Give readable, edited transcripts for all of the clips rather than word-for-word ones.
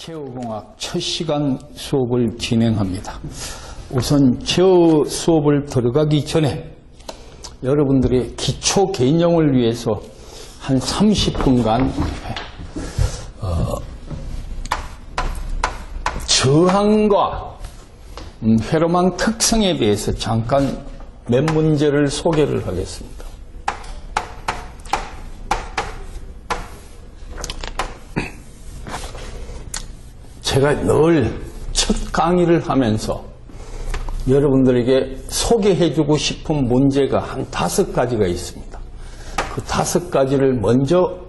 제어공학 첫 시간 수업을 진행합니다. 우선 제어 수업을 들어가기 전에 여러분들의 기초 개념을 위해서 한 30분간 저항과 회로망 특성에 대해서 잠깐 몇 문제를 소개를 하겠습니다. 제가 늘 첫 강의를 하면서 여러분들에게 소개해주고 싶은 문제가 한 5가지가 있습니다. 그 5가지를 먼저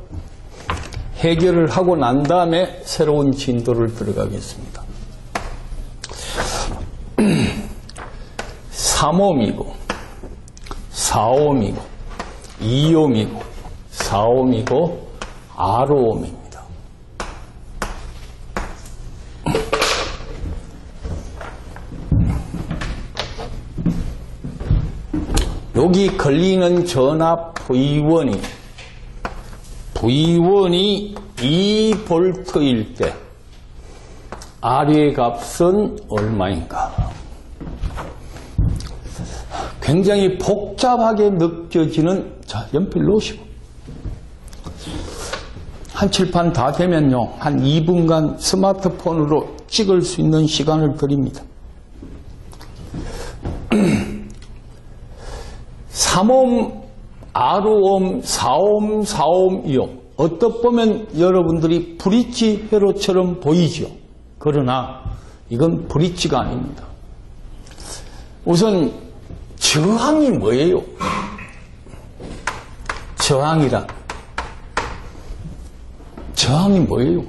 해결을 하고 난 다음에 새로운 진도를 들어가겠습니다. 3옴이고 4옴이고 2옴이고 4옴이고 R옴입니다. 여기 걸리는 전압 V1이 2V일 때 R의 값은 얼마인가? 굉장히 복잡하게 느껴지는, 자, 연필 놓으시고. 한 칠판 다 되면요, 한 2분간 스마트폰으로 찍을 수 있는 시간을 드립니다. 3옴, R옴, 4옴, 4옴, 2옴. 어떻게 보면 여러분들이 브릿지 회로처럼 보이죠. 그러나 이건 브릿지가 아닙니다. 우선 저항이 뭐예요? 저항이 뭐예요?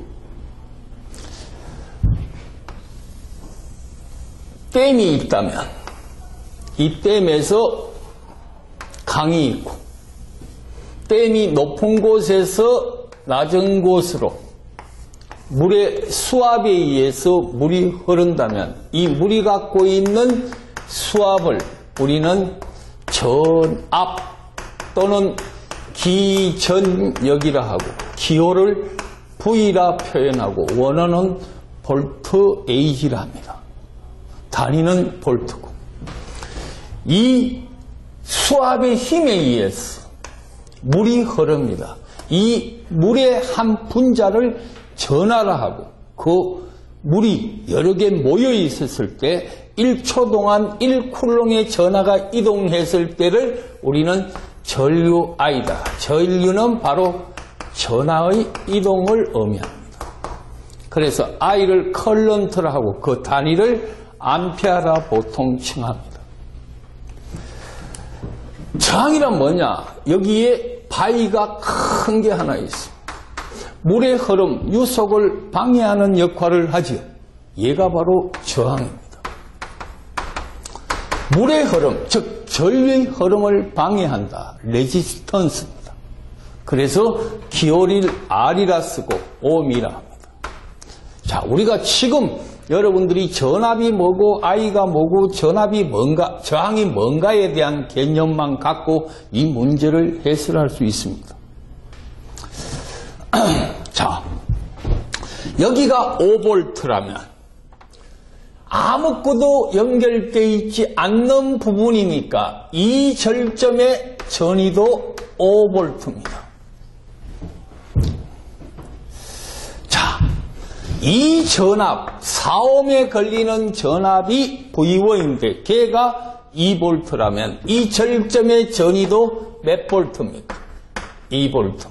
댐이 있다면 이 댐에서 강이 있고 댐이 높은 곳에서 낮은 곳으로 물의 수압에 의해서 물이 흐른다면 이 물이 갖고 있는 수압을 우리는 전압 또는 기전력이라 하고 기호를 V라 표현하고 원어는 볼트 H라 합니다. 단위는 볼트고 이 수압의 힘에 의해서 물이 흐릅니다. 이 물의 한 분자를 전하라 하고 그 물이 여러 개 모여 있었을 때 1초 동안 1쿨롱의 전하가 이동했을 때를 우리는 전류 I다. 전류는 바로 전하의 이동을 의미합니다. 그래서 I를 커런트라 하고 그 단위를 암페어라 보통 칭합니다. 저항이란 뭐냐? 여기에 바위가 큰 게 하나 있습니다. 물의 흐름, 유속을 방해하는 역할을 하지요. 얘가 바로 저항입니다. 물의 흐름, 즉 전류의 흐름을 방해한다. 레지스턴스입니다. 그래서 기호를 R이라 쓰고 옴이라 합니다. 자, 우리가 지금 여러분들이 전압이 뭐고 I가 뭐고 전압이 뭔가, 저항이 뭔가에 대한 개념만 갖고 이 문제를 해설할 수 있습니다. 자, 여기가 5V라면 아무것도 연결되어 있지 않는 부분이니까 이 절점의 전위도 5V입니다. 자, 이 전압, 4옴에 걸리는 전압이 V1인데 걔가 2V라면 이 절점의 전위도 몇 볼트입니까? 2V입니다.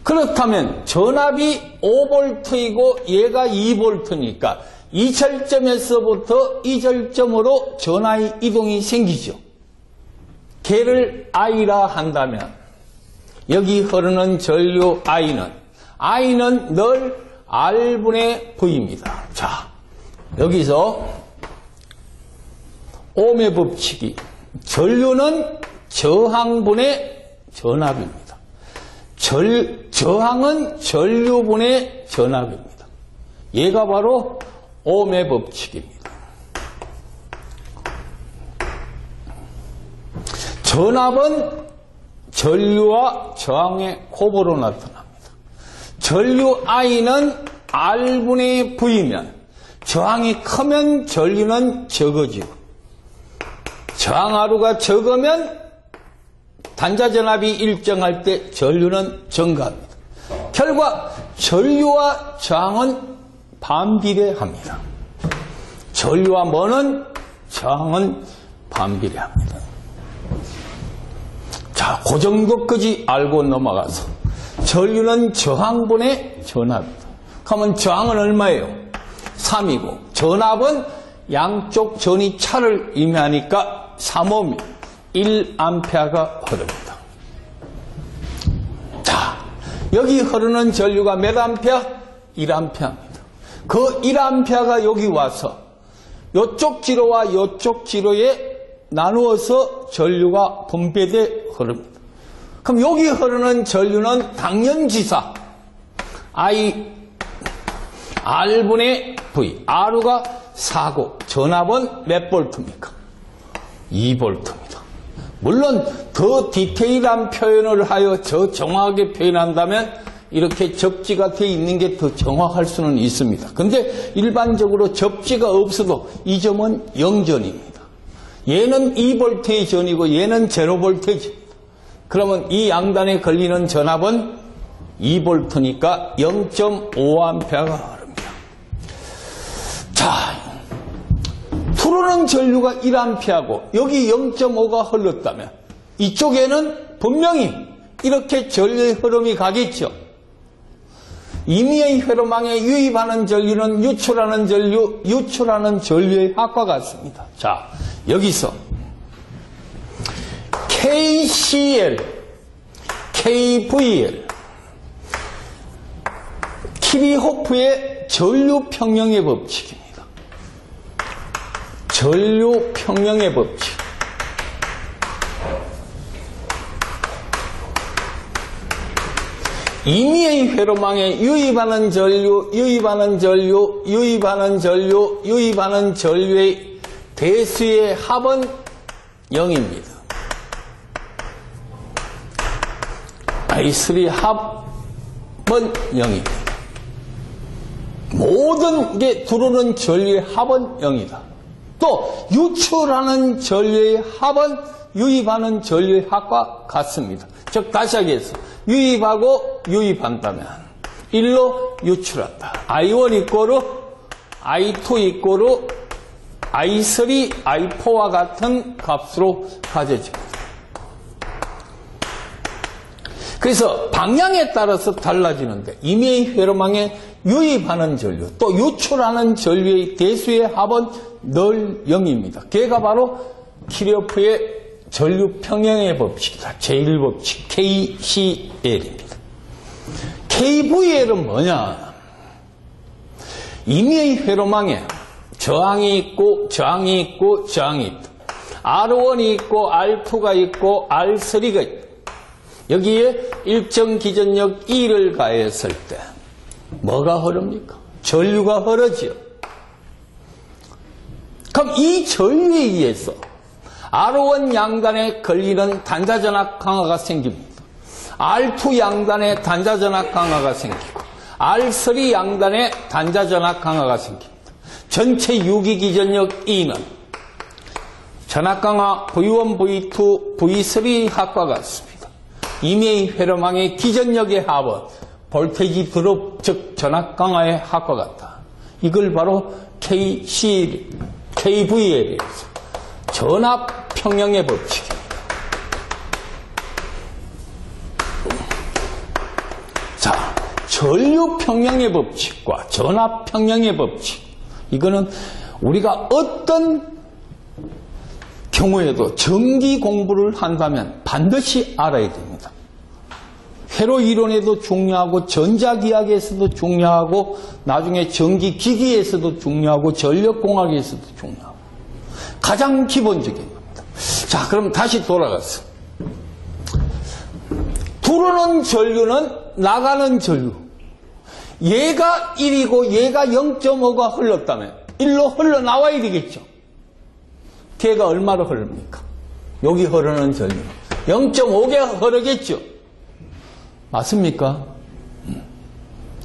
그렇다면 전압이 5V이고 얘가 2V니까 이 절점에서부터 이 절점으로 전하의 이동이 생기죠. 걔를 I라 한다면 여기 흐르는 전류 I는 늘 R분의 V입니다. 자, 여기서 옴의 법칙이 전류는 저항분의 전압입니다. 저항은 전류분의 전압입니다. 얘가 바로 옴의 법칙입니다. 전압은 전류와 저항의 곱으로 나타납니다. 전류 I는 R분의 V면 저항이 크면 전류는 적어지고 저항 R가 적으면 단자전압이 일정할 때 전류는 증가합니다. 결과 전류와 저항은 반비례합니다. 전류와 뭐는 저항은 반비례합니다. 자, 그 정도까지 알고 넘어가서 전류는 저항분의 전압입니다. 그러면 저항은 얼마예요? 3이고 전압은 양쪽 전이 차를 의미하니까 3옴이 1A가 흐릅니다. 자, 여기 흐르는 전류가 몇 암페어? 1A입니다. 그 1A가 여기 와서 이쪽 지로와 이쪽 지로에 나누어서 전류가 분배돼 흐릅니다. 그럼 여기 흐르는 전류는 당연지사 R분의 V, R가 4고 전압은 몇 볼트입니까? 2볼트입니다. 물론 더 디테일한 표현을 하여 더 정확하게 표현한다면 이렇게 접지가 되어 있는 게 더 정확할 수는 있습니다. 근데 일반적으로 접지가 없어도 이 점은 0전입니다. 얘는 2볼트의 전이고 얘는 0볼트의 전입니다. 그러면 이 양단에 걸리는 전압은 2볼트니까 0.5A가 흐릅니다. 자, 들어오는 전류가 1A고 여기 0.5가 흘렀다면 이쪽에는 분명히 이렇게 전류의 흐름이 가겠죠. 임의의 회로망에 유입하는 전류는 유출하는 전류의 합과 같습니다. 자, 여기서 KCl, KVL, 키리호프의 전류평형의 법칙입니다. 전류평형의 법칙. 임의의 회로망에 유입하는 전류의 대수의 합은 0입니다. I3 합은 0입니다. 모든 게 들어오는 전류의 합은 0이다. 또 유출하는 전류의 합은 유입하는 전류의 합과 같습니다. 즉 다시 하겠습니다. 유입하고 유입한다면 1로 유출한다. I1 이꼬르 I2 이꼬르 I3, I4와 같은 값으로 가져집니다. 그래서 방향에 따라서 달라지는데 임의의 회로망에 유입하는 전류 또 유출하는 전류의 대수의 합은 늘 0입니다. 걔가 바로 키르호프의 전류평형의 법칙이다. 제1법칙 KCL입니다. KVL은 뭐냐? 임의의 회로망에 저항이 있고 저항이 있고 저항이 있다. R1이 있고 R2가 있고 R3가 있다. 여기에 일정 기전력 E를 가했을 때 뭐가 흐릅니까? 전류가 흐르지요. 그럼 이 전류에 의해서 R1 양단에 걸리는 단자전압 강화가 생깁니다. R2 양단에 단자전압 강화가 생기고 R3 양단에 단자전압 강화가 생깁니다. 전체 유기기전력 E는 전압 강화 V1, V2, V3 합과 같습니다. 임의의 회로망의 기전력의 합은 볼테이지 드롭, 즉 전압 강화의 합과 같다. 이걸 바로 KVL에서 전압 평형의 법칙입니다. 자, 전류 평형의 법칙과 전압 평형의 법칙. 이거는 우리가 어떤 경우에도 전기 공부를 한다면 반드시 알아야 됩니다. 회로 이론에도 중요하고 전자기학에서도 중요하고 나중에 전기기기에서도 중요하고 전력공학에서도 중요하고 가장 기본적인 겁니다. 자, 그럼 다시 돌아가서 들어오는 전류는 나가는 전류. 얘가 1이고 얘가 0.5가 흘렀다면 1로 흘러나와야 되겠죠. 걔가 얼마로 흐릅니까? 여기 흐르는 전류 0.5개가 흐르겠죠. 맞습니까?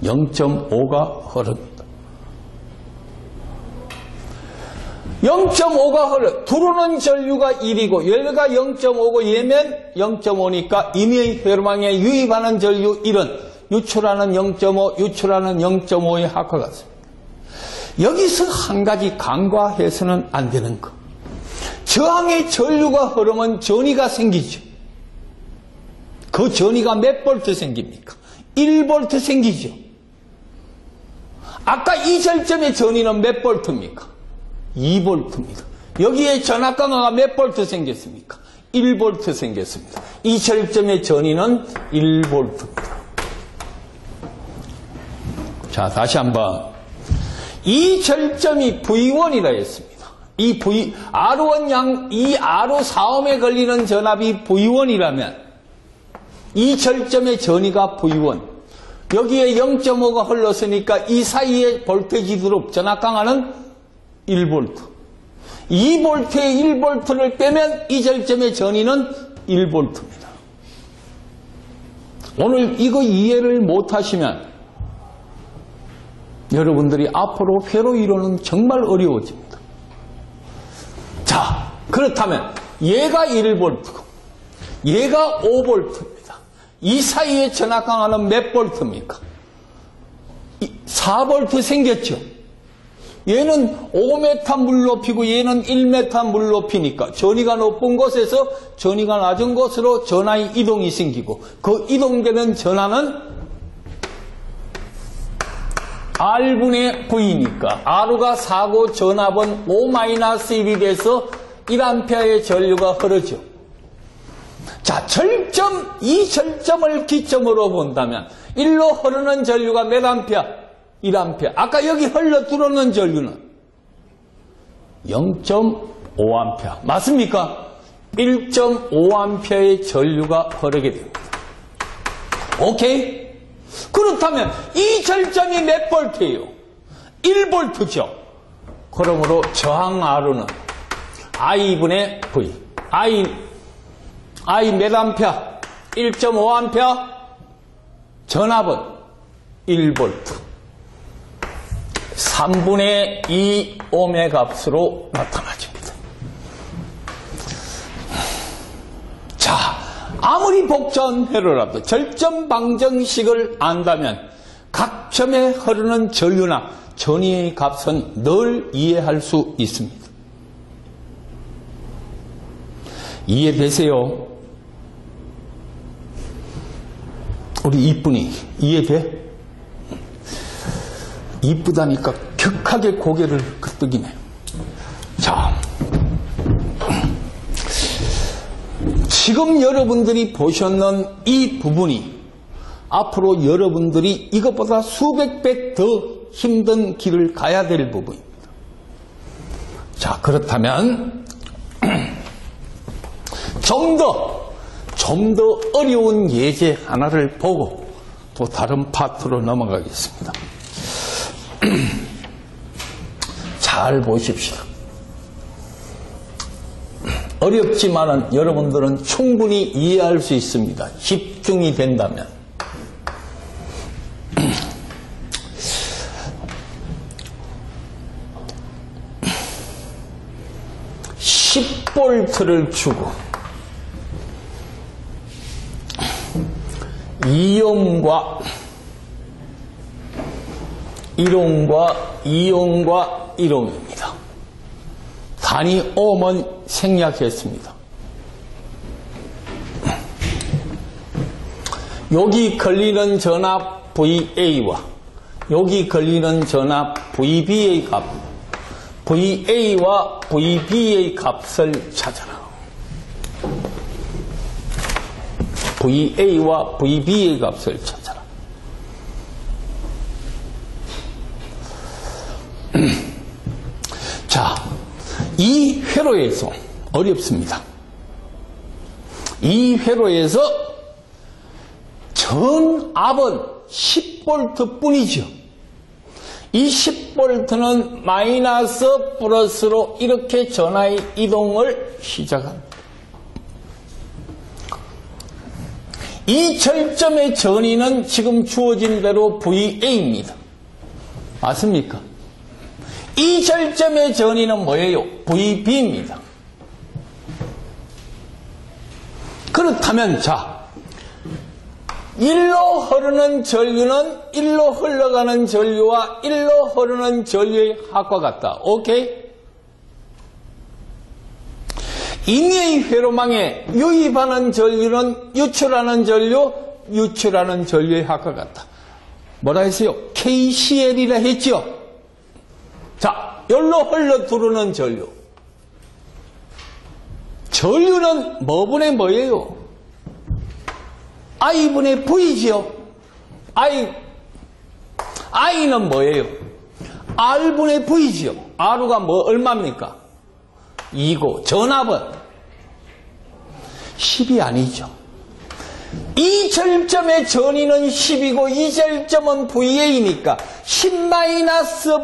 0.5가 흐릅니다. 0.5가 흐르, 들어오는 전류가 1이고 얘가 0.5고 얘면 0.5니까 임의 회로망에 유입하는 전류 1은 유출하는 0.5, 유출하는 0.5의 합과 같습니다. 여기서 한 가지 간과해서는 안 되는 거. 저항의 전류가 흐르면 전위가 생기죠. 그 전위가 몇 볼트 생깁니까? 1볼트 생기죠. 아까 이 절점의 전위는 몇 볼트입니까? 2볼트입니다. 여기에 전압 강화가 몇 볼트 생겼습니까? 1볼트 생겼습니다. 이 절점의 전위는 1볼트입니다. 자, 다시 한번. 이 절점이 V1이라 했습니다. 이 R1 이 R4옴에 걸리는 전압이 V1이라면 이 절점의 전위가 V1. 여기에 0.5가 흘렀으니까 이 사이에 볼테지 드롭, 전압 강화는 1V. 2V에 1V를 빼면 이 절점의 전위는 1V입니다. 오늘 이거 이해를 못하시면 여러분들이 앞으로 회로 이론은 정말 어려워집니다. 자, 그렇다면 얘가 1V고 얘가 5V입니다. 이 사이에 전압 강화는 몇 볼트입니까? 4V 생겼죠. 얘는 5m 물 높이고 얘는 1m 물 높이니까 전위가 높은 곳에서 전위가 낮은 곳으로 전하의 이동이 생기고 그 이동되는 전하는 R분의 V니까 R가 4고 전압은 5-1이 돼서 1A의 전류가 흐르죠. 자, 이 절점을 기점으로 본다면 일로 흐르는 전류가 몇 암페어? 1A. 아까 여기 흘러 들어오는 전류는 0.5A. 맞습니까? 1.5A의 전류가 흐르게 됩니다. 오케이? 그렇다면 이 절점이 몇 볼트예요? 1V죠. 그러므로 저항 R는 I분의 V. I 몇 암페어? 1.5A. 전압은 1V. 3분의 2 옴의 값으로 나타나집니다. 자, 아무리 복잡한 회로라도 절점 방정식을 안다면 각 점에 흐르는 전류나 전위의 값은 늘 이해할 수 있습니다. 이해되세요? 우리 이쁜이 이해돼? 이쁘다니까 격하게 고개를 끄덕이네. 자, 지금 여러분들이 보셨는 이 부분이 앞으로 여러분들이 이것보다 수백 배 더 힘든 길을 가야 될 부분입니다. 자, 그렇다면 좀 더 어려운 예제 하나를 보고 또 다른 파트로 넘어가겠습니다. 잘 보십시오. 어렵지만은 여러분들은 충분히 이해할 수 있습니다. 집중이 된다면. 10V를 주고 이온과 1옴입니다. 단위 옴은 생략했습니다. 여기 걸리는 전압 VA와 여기 걸리는 전압 VB의 값, VA와 VB의 값을 찾아라. VA와 VB의 값을 찾아라. 자, 이 회로에서 어렵습니다. 이 회로에서 전압은 10V 뿐이죠. 이 10V는 마이너스 플러스로 이렇게 전하의 이동을 시작합니다. 이 절점의 전위는 지금 주어진 대로 VA입니다. 맞습니까? 이 절점의 전위는 뭐예요? VB입니다. 그렇다면 자, 일로 흐르는 전류는 일로 흘러가는 전류와 일로 흐르는 전류의 합과 같다. 오케이? 인의 회로망에 유입하는 전류는 유출하는 전류의 합과 같다. 뭐라 했어요? KCL이라 했죠? 자, 여기로 흘러 들어오는 전류. 전류는 뭐분의 뭐예요? I분의 V지요? I는 뭐예요? R분의 V지요? R가 뭐, 얼마입니까? 2고, 전압은 10이 아니죠. 이 절점의 전위는 10이고, 이 절점은 VA니까, 10-VA가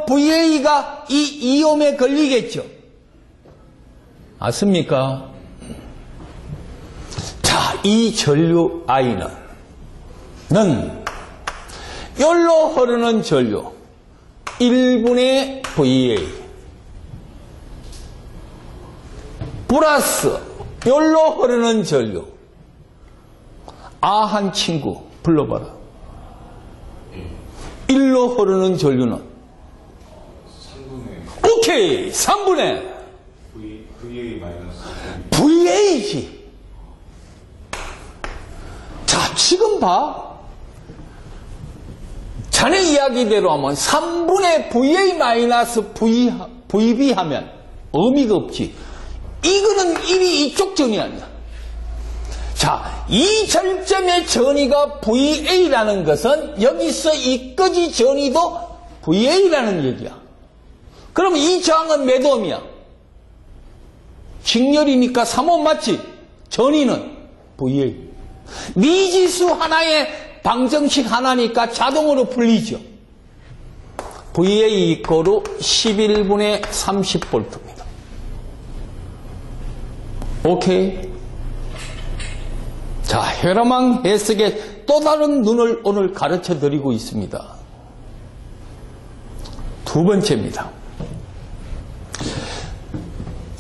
이 이옴에 걸리겠죠. 맞습니까? 자, 이 전류 I는 여기로 흐르는 전류 1분의 VA 플러스 여기로 흐르는 전류 한 친구 불러봐라. 1로 흐르는 전류는 3분의 오케이 3분의 VA지. 자, 지금 봐. 자네 이야기대로 하면 3분의 VA-VB 하면 의미가 없지. 이거는 1이 이쪽 전이 아니야. 자, 이 절점의 전위가 VA라는 것은 여기서 이까지 전위도 VA라는 얘기야. 그럼 이 저항은 몇 옴이야? 직렬이니까 3옴 맞지? 전위는 VA. 미지수 하나에 방정식 하나니까 자동으로 풀리죠. VA 이꼬르 11분의 30V입니다. 오케이. 자, 회로망 해석의 또 다른 눈을 오늘 가르쳐 드리고 있습니다. 두 번째입니다.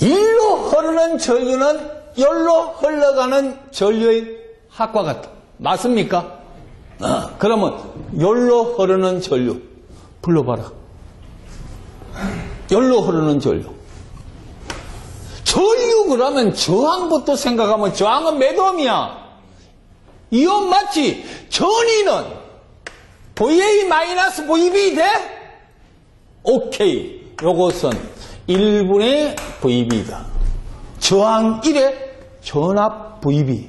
일로 흐르는 전류는 열로 흘러가는 전류의 합과 같다. 맞습니까? 그러면 열로 흐르는 전류 불러봐라. 열로 흐르는 전류. 전류 그러면 저항부터 생각하면 저항은 몇 옴이야? 2옴 맞지? 전위는 VA-VB 돼? 오케이. 요것은 1분의 VB다. 저항 1에 전압 VB.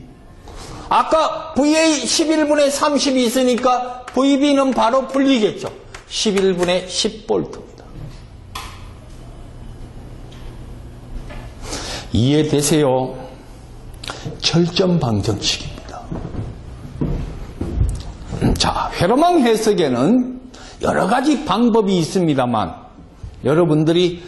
아까 VA 11분의 30이 있으니까 VB는 바로 풀리겠죠. 11분의 10V입니다. 이해되세요? 절점 방정식입니다. 자, 회로망 해석에는 여러 가지 방법이 있습니다만 여러분들이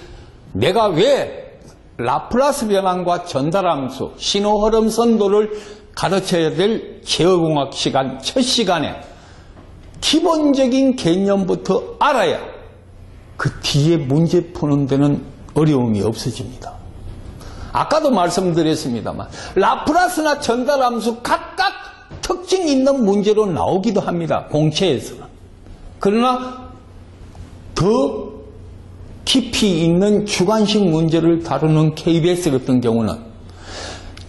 내가 왜 라플라스 변환과 전달함수, 신호흐름 선도를 가르쳐야 될 제어공학 시간 첫 시간에 기본적인 개념부터 알아야 그 뒤에 문제 푸는 데는 어려움이 없어집니다. 아까도 말씀드렸습니다만 라플라스나 전달함수 각각 특징 있는 문제로 나오기도 합니다. 공채에서는. 그러나 더 깊이 있는 주관식 문제를 다루는 KBS 같은 경우는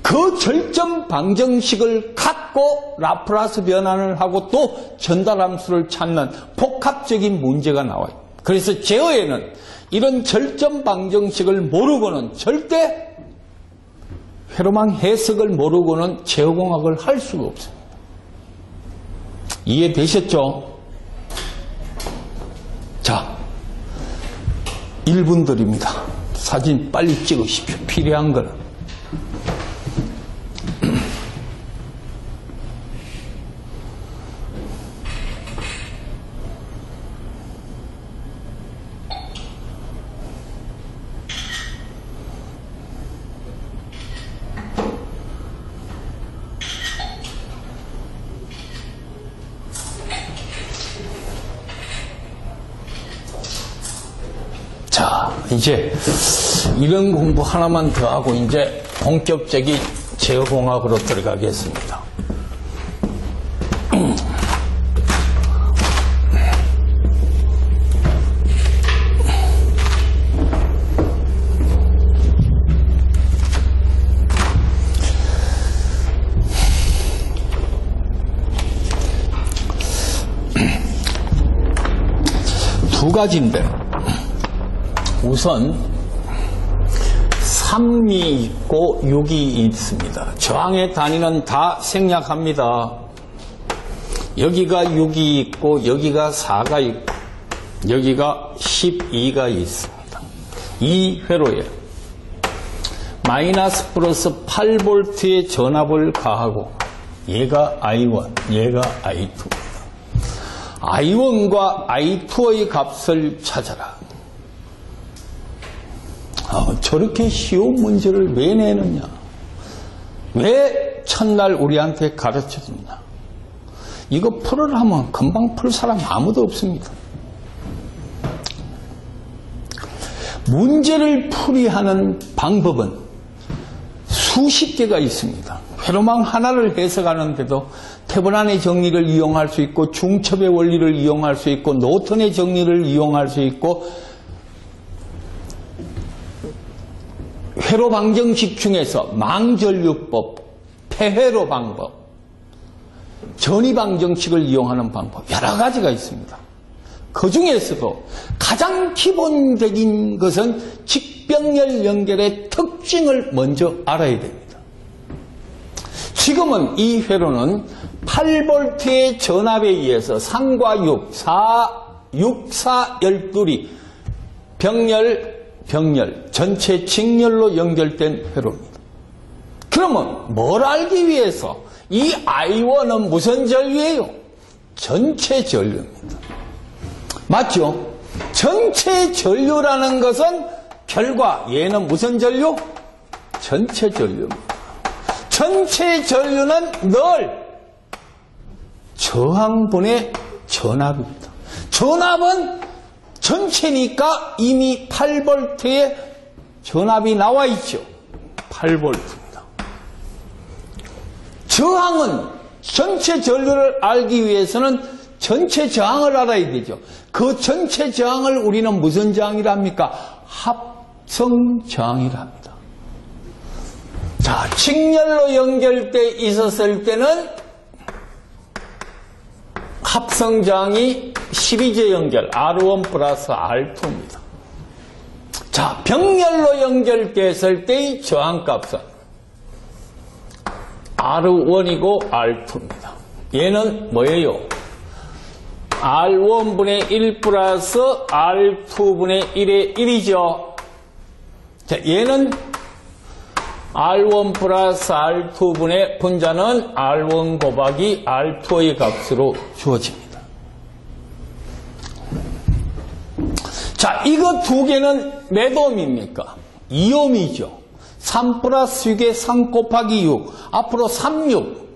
그 절점 방정식을 갖고 라플라스 변환을 하고 또 전달함수를 찾는 복합적인 문제가 나와요. 그래서 제어에는 이런 절점 방정식을 모르고는 절대 회로망 해석을 모르고는 제어공학을 할 수가 없습니다. 이해되셨죠? 자, 1분 드립니다. 사진 빨리 찍으십시오. 필요한 거는. 자, 이제 이런 공부 하나만 더 하고 이제 본격적인 제어공학으로 들어가겠습니다. 두 가지인데, 우선 3이 있고 6이 있습니다. 저항의 단위는 다 생략합니다. 여기가 6이 있고 여기가 4가 있고 여기가 12가 있습니다. 이 회로에 마이너스 플러스 8V의 전압을 가하고 얘가 I1, 얘가 I2. I1과 I2의 값을 찾아라. 저렇게 쉬운 문제를 왜 내느냐? 왜 첫날 우리한테 가르쳐주냐? 이거 풀으라면 금방 풀 사람 아무도 없습니다. 문제를 풀이하는 방법은 수십 개가 있습니다. 회로망 하나를 해석하는데도 태브란의 정리를 이용할 수 있고 중첩의 원리를 이용할 수 있고 노턴의 정리를 이용할 수 있고 회로 방정식 중에서 망전류법, 폐회로 방법, 전위 방정식을 이용하는 방법 여러 가지가 있습니다. 그 중에서도 가장 기본적인 것은 직병렬 연결의 특징을 먼저 알아야 됩니다. 지금은 이 회로는 8V의 전압에 의해서 3과 6, 6, 4, 12이 병렬, 전체 직렬로 연결된 회로입니다. 그러면 뭘 알기 위해서 이 I1은 무슨 전류예요? 전체 전류입니다. 맞죠? 전체 전류라는 것은 결과 얘는 무슨 전류? 전체 전류입니다. 전체 전류는 늘 저항분의 전압입니다. 전압은 전체니까 이미 8V의 전압이 나와 있죠. 8V입니다. 저항은 전체 전류를 알기 위해서는 전체 저항을 알아야 되죠. 그 전체 저항을 우리는 무슨 저항이랍니까? 합성 저항이랍니다. 자, 직렬로 연결돼 있었을 때는 합성 저항이 12제 연결 R1 플러스 R2입니다. 자, 병렬로 연결됐을 때의 저항값은 R1이고 R2입니다. 얘는 뭐예요? R1분의 1 플러스 R2분의 1의 1이죠. 자, 얘는 R1 플러스 R2분의 분자는 R1 곱하기 R2의 값으로 주어집니다. 자, 이거 두 개는 몇 옴입니까? 2옴이죠. 3 플러스 6에 3 곱하기 6. 앞으로 3, 6,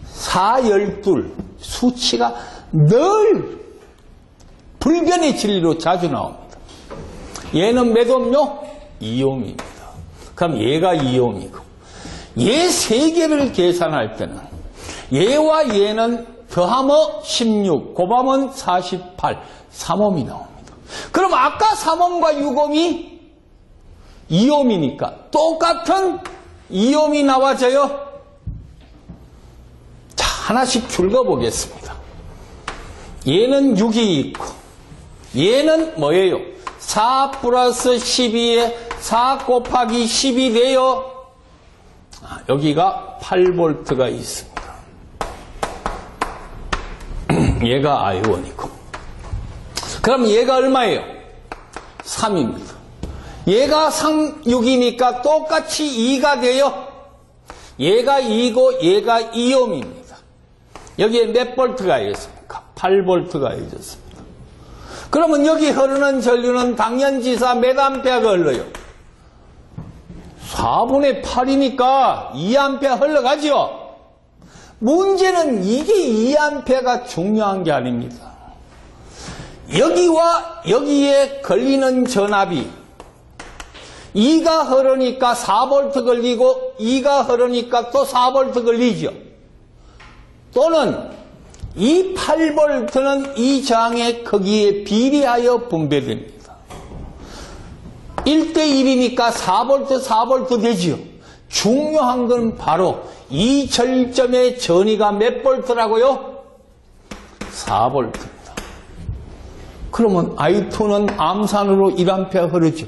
4, 12. 수치가 늘 불변의 진리로 자주 나옵니다. 얘는 몇 옴요? 2옴입니다. 그럼 얘가 2옴이고 얘 세 개를 계산할 때는 얘와 얘는 더하면 16, 곱하면 48, 3옴이 나옵니다. 그럼 아까 3옴과 6옴이 2옴이니까 똑같은 2옴이 나와져요. 자, 하나씩 줄거보겠습니다. 얘는 6이 있고 얘는 뭐예요? 4 플러스 12에 4 곱하기 10이 돼요. 여기가 8V가 있습니다. 얘가 I1이고 그럼 얘가 얼마예요? 3입니다. 얘가 3, 6이니까 똑같이 2가 돼요. 얘가 2고 얘가 2옴입니다. 여기에 몇 볼트가 있습니까? 8V가 있었습니다. 그러면 여기 흐르는 전류는 당연지사 몇 암페어가 흘러요? 4분의 8이니까 2A 흘러가죠. 문제는 이게 2A가 중요한 게 아닙니다. 여기와 여기에 걸리는 전압이 2가 흐르니까 4V 걸리고 2가 흐르니까 또 4V 걸리죠. 또는 이 8V는 이 저항의 크기에 비례하여 분배됩니다. 1대1이니까 4V 되지요. 중요한 건 바로 이 절점의 전위가 몇 볼트라고요? 4V입니다. 그러면 I2는 암산으로 1A 흐르죠.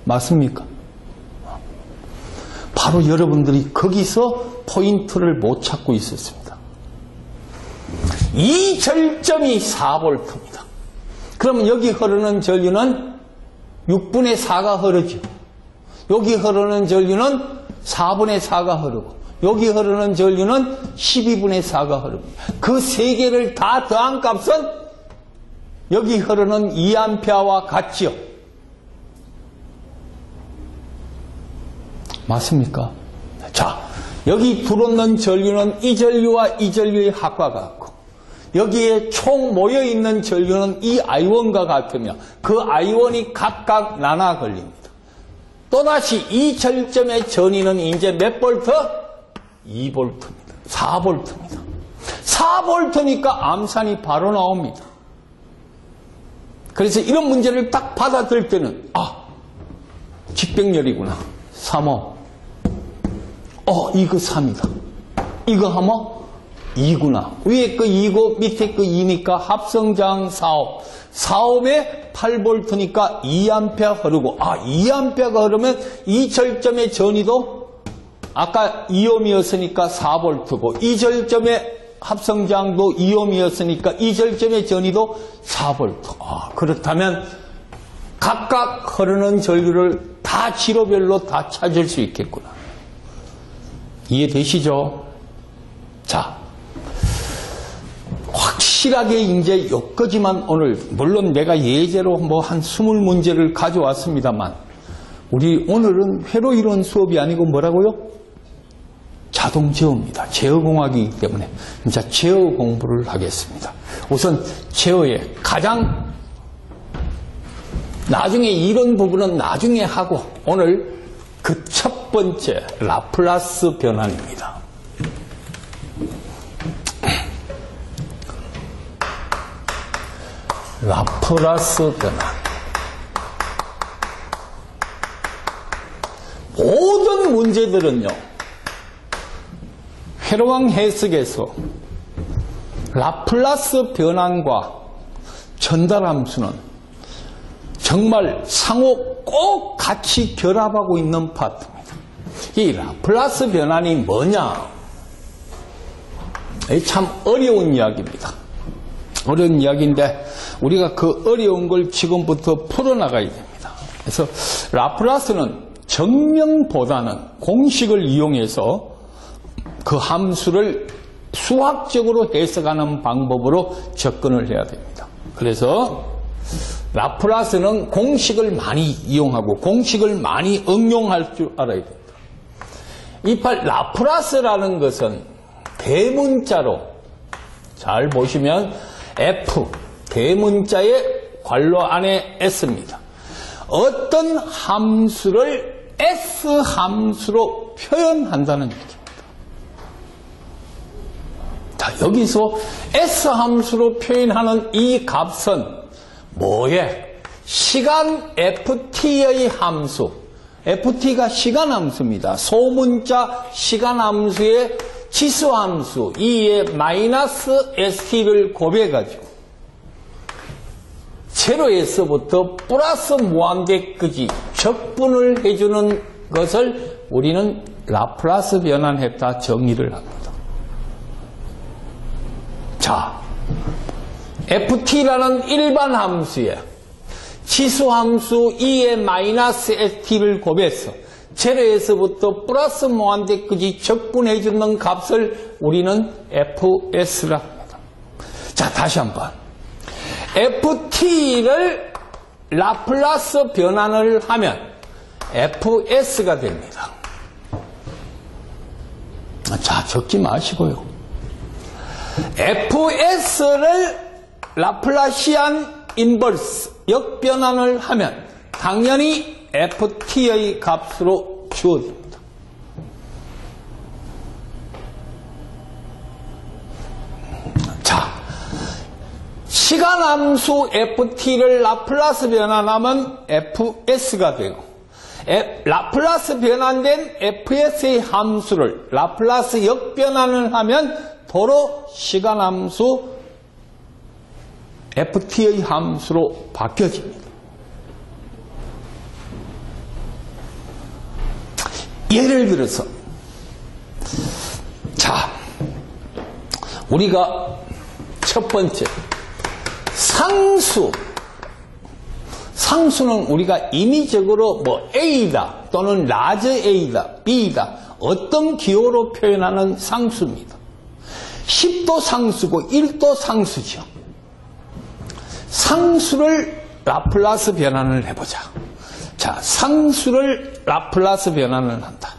맞습니까? 바로 여러분들이 거기서 포인트를 못 찾고 있었습니다. 이 절점이 4V입니다. 그럼 여기 흐르는 전류는 6분의 4가 흐르죠. 여기 흐르는 전류는 4분의 4가 흐르고 여기 흐르는 전류는 12분의 4가 흐릅니다. 그 세 개를 다 더한 값은 여기 흐르는 2A와 같지요. 맞습니까? 자, 여기 들어오는 전류는 이 전류와 이 전류의 합과 같고 여기에 총 모여있는 전류는 이 I1과 같으며 그 I1이 각각 나눠 걸립니다. 또다시 이 절점의 전위는 이제 몇 볼트? 2V입니다. 4V입니다. 4V니까 암산이 바로 나옵니다. 그래서 이런 문제를 딱 받아들일 때는 직백열이구나. 3호. 이거 3이다. 이거 하면 2구나. 위에 거 2고 밑에 거 2니까 합성장 4호. 4홈에 8V니까 2A 흐르고 2A가 흐르면 이 절점의 전위도 아까 2옴이었으니까 4V고 이 절점의 합성장도 2옴이었으니까 이 절점의 전위도 4V. 그렇다면 각각 흐르는 전류를 다 지로별로 다 찾을 수 있겠구나. 이해되시죠? 자, 확실하게 이제 여기까지만 오늘, 물론 내가 예제로 한 20문제를 가져왔습니다만, 우리 오늘은 회로 이론 수업이 아니고 뭐라고요? 자동 제어입니다. 제어공학이기 때문에 이제 제어 공부를 하겠습니다. 우선 제어의 가장 나중에 이런 부분은 나중에 하고 오늘 그 첫 번째 라플라스 변환입니다. 라플라스 변환. 모든 문제들은요, 회로왕 해석에서 라플라스 변환과 전달함수는 정말 상호 꼭 같이 결합하고 있는 파트입니다. 이 라플라스 변환이 뭐냐? 참 어려운 이야기입니다. 어려운 이야기인데 우리가 그 어려운 걸 지금부터 풀어나가야 됩니다. 그래서 라플라스는 정명보다는 공식을 이용해서 그 함수를 수학적으로 해석하는 방법으로 접근을 해야 됩니다. 그래서 라플라스는 공식을 많이 이용하고 공식을 많이 응용할 줄 알아야 됩니다. 이 라플라스라는 것은 대문자로 잘 보시면 F 대문자의 괄호 안에 S입니다. 어떤 함수를 S 함수로 표현한다는 얘기입니다. 자, 여기서 S 함수로 표현하는 이 값은 뭐에? 시간 ft의 함수. ft가 시간 함수입니다. 소문자 시간 함수의 지수 함수 2의 마이너스 st를 곱해가지고 제로에서부터 플러스 무한대까지 적분을 해주는 것을 우리는 라플라스 변환했다 정의를 합니다. 자, ft라는 일반 함수에 지수함수 2의 마이너스 st를 곱해서 제로에서부터 플러스 무한대까지 적분해주는 값을 우리는 fs라 합니다. 자, 다시 한번. ft를 라플라스 변환을 하면 fs가 됩니다. 자, 적지 마시고요. fs를 라플라시안 인버스 역변환을 하면 당연히 ft의 값으로 주어집니다. 자, 시간함수 ft를 라플라스 변환하면 fs가 되고 라플라스 변환된 fs의 함수를 라플라스 역변환을 하면 도로 시간함수 ft의 함수로 바뀌어집니다. 예를 들어서 자, 우리가 첫 번째 상수는 우리가 임의적으로 뭐 A다 또는 라즈 A다 B다 어떤 기호로 표현하는 상수입니다. 10도 상수고 1도 상수죠. 상수를 라플라스 변환을 해보자. 자, 상수를 라플라스 변환을 한다.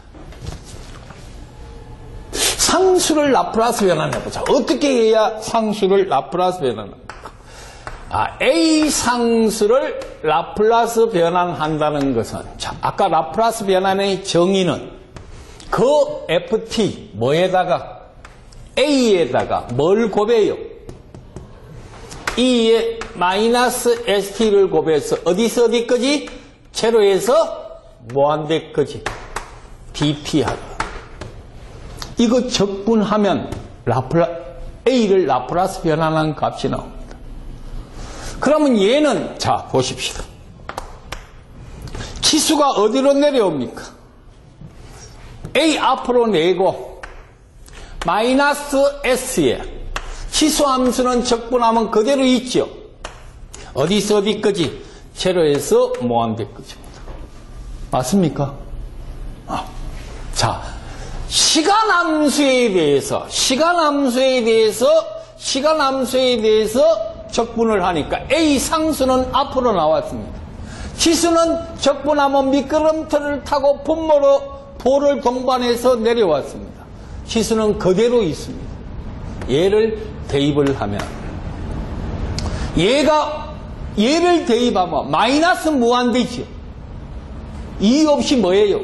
상수를 라플라스 변환해보자. 어떻게 해야 상수를 라플라스 변환합니까? A 상수를 라플라스 변환한다는 것은, 자, 아까 라플라스 변환의 정의는 그 FT, 뭐에다가? A에다가 뭘 곱해요? E에 마이너스 ST를 곱해서 어디서 어디까지? 제로에서 무한대까지 DT하라. 이거 적분하면 A를 라플라스 변환한 값이 나옵니다. 그러면 얘는 자 보십시다. 치수가 어디로 내려옵니까? A 앞으로 내고 마이너스 S에 치수함수는 적분하면 그대로 있죠. 어디서 어디까지? 제로에서 무한대까지입니다. 맞습니까? 자, 시간함수에 대해서 적분을 하니까 A 상수는 앞으로 나왔습니다. 치수는 적분하면 미끄럼틀을 타고 분모로 볼을 동반해서 내려왔습니다. 치수는 그대로 있습니다. 얘를 대입을 하면 얘를 대입하면 마이너스 무한대죠. 이유 없이 뭐예요?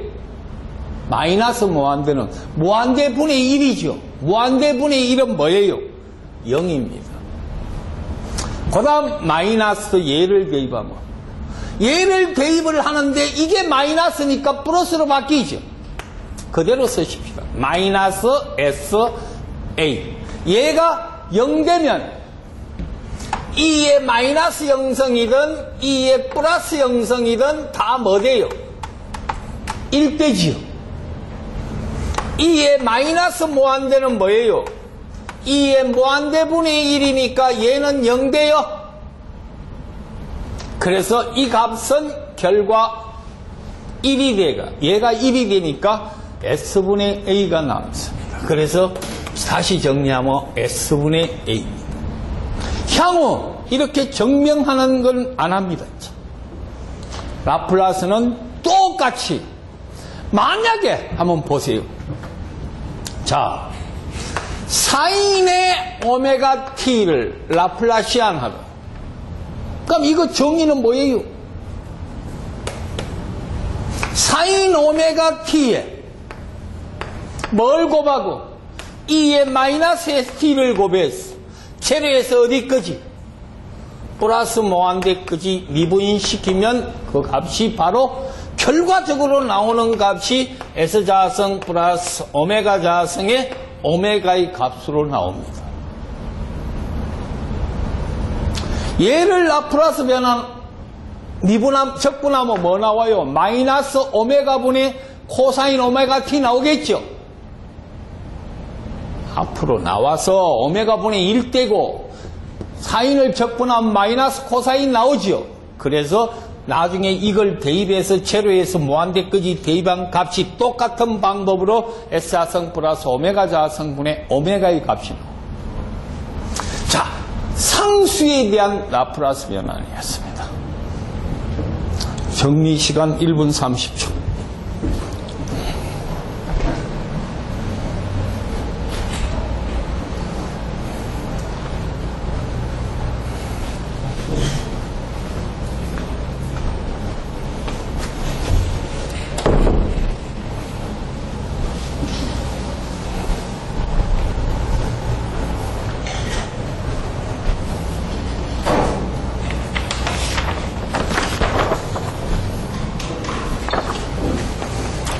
마이너스 무한대는 무한대분의 1이죠. 무한대분의 1은 뭐예요? 0입니다. 그 다음 마이너스 얘를 대입하면 얘를 대입을 하는데 이게 마이너스니까 플러스로 바뀌죠. 그대로 쓰십시다. 마이너스 SA 얘가 0되면 E의 마이너스 형성이든 E의 플러스 형성이든 다 뭐 돼요? 1되지요. E의 마이너스 무한대는 뭐예요? E의 무한대분의 1이니까 얘는 0돼요. 그래서 이 값은 결과 1이 되가 얘가 1이 되니까 S분의 A가 남습니다. 그래서 다시 정리하면 S분의 A. 향후 이렇게 증명하는 건 안 합니다. 라플라스는 똑같이 만약에 한번 보세요. 자, 사인의 오메가 t를 라플라시안 하다. 그럼 이거 정의는 뭐예요? 사인 오메가 t에 뭘 곱하고? E의 마이너스 ST를 곱해서 제로에서 어디까지? 플러스 무한대까지 미분시키면 그 값이 바로 결과적으로 나오는 값이 S자성 플러스 오메가 자성의 오메가의 값으로 나옵니다. 얘를 라플라스 변환 적분하면 뭐 나와요? 마이너스 오메가분의 코사인 오메가 t 나오겠죠? 앞으로 나와서 오메가분의 1되고 사인을 적분하면 마이너스 코사인 나오죠. 그래서 나중에 이걸 대입해서 제로에서 무한대까지 대입한 값이 똑같은 방법으로 S자성 플러스 오메가 자성분의 오메가의 값이 나옵니다. 자, 상수에 대한 라플라스 변환이었습니다. 정리 시간 1분 30초.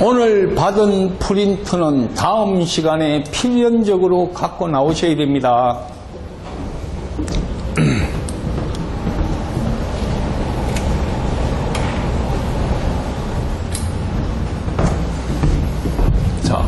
오늘 받은 프린트는 다음 시간에 필연적으로 갖고 나오셔야 됩니다. 자,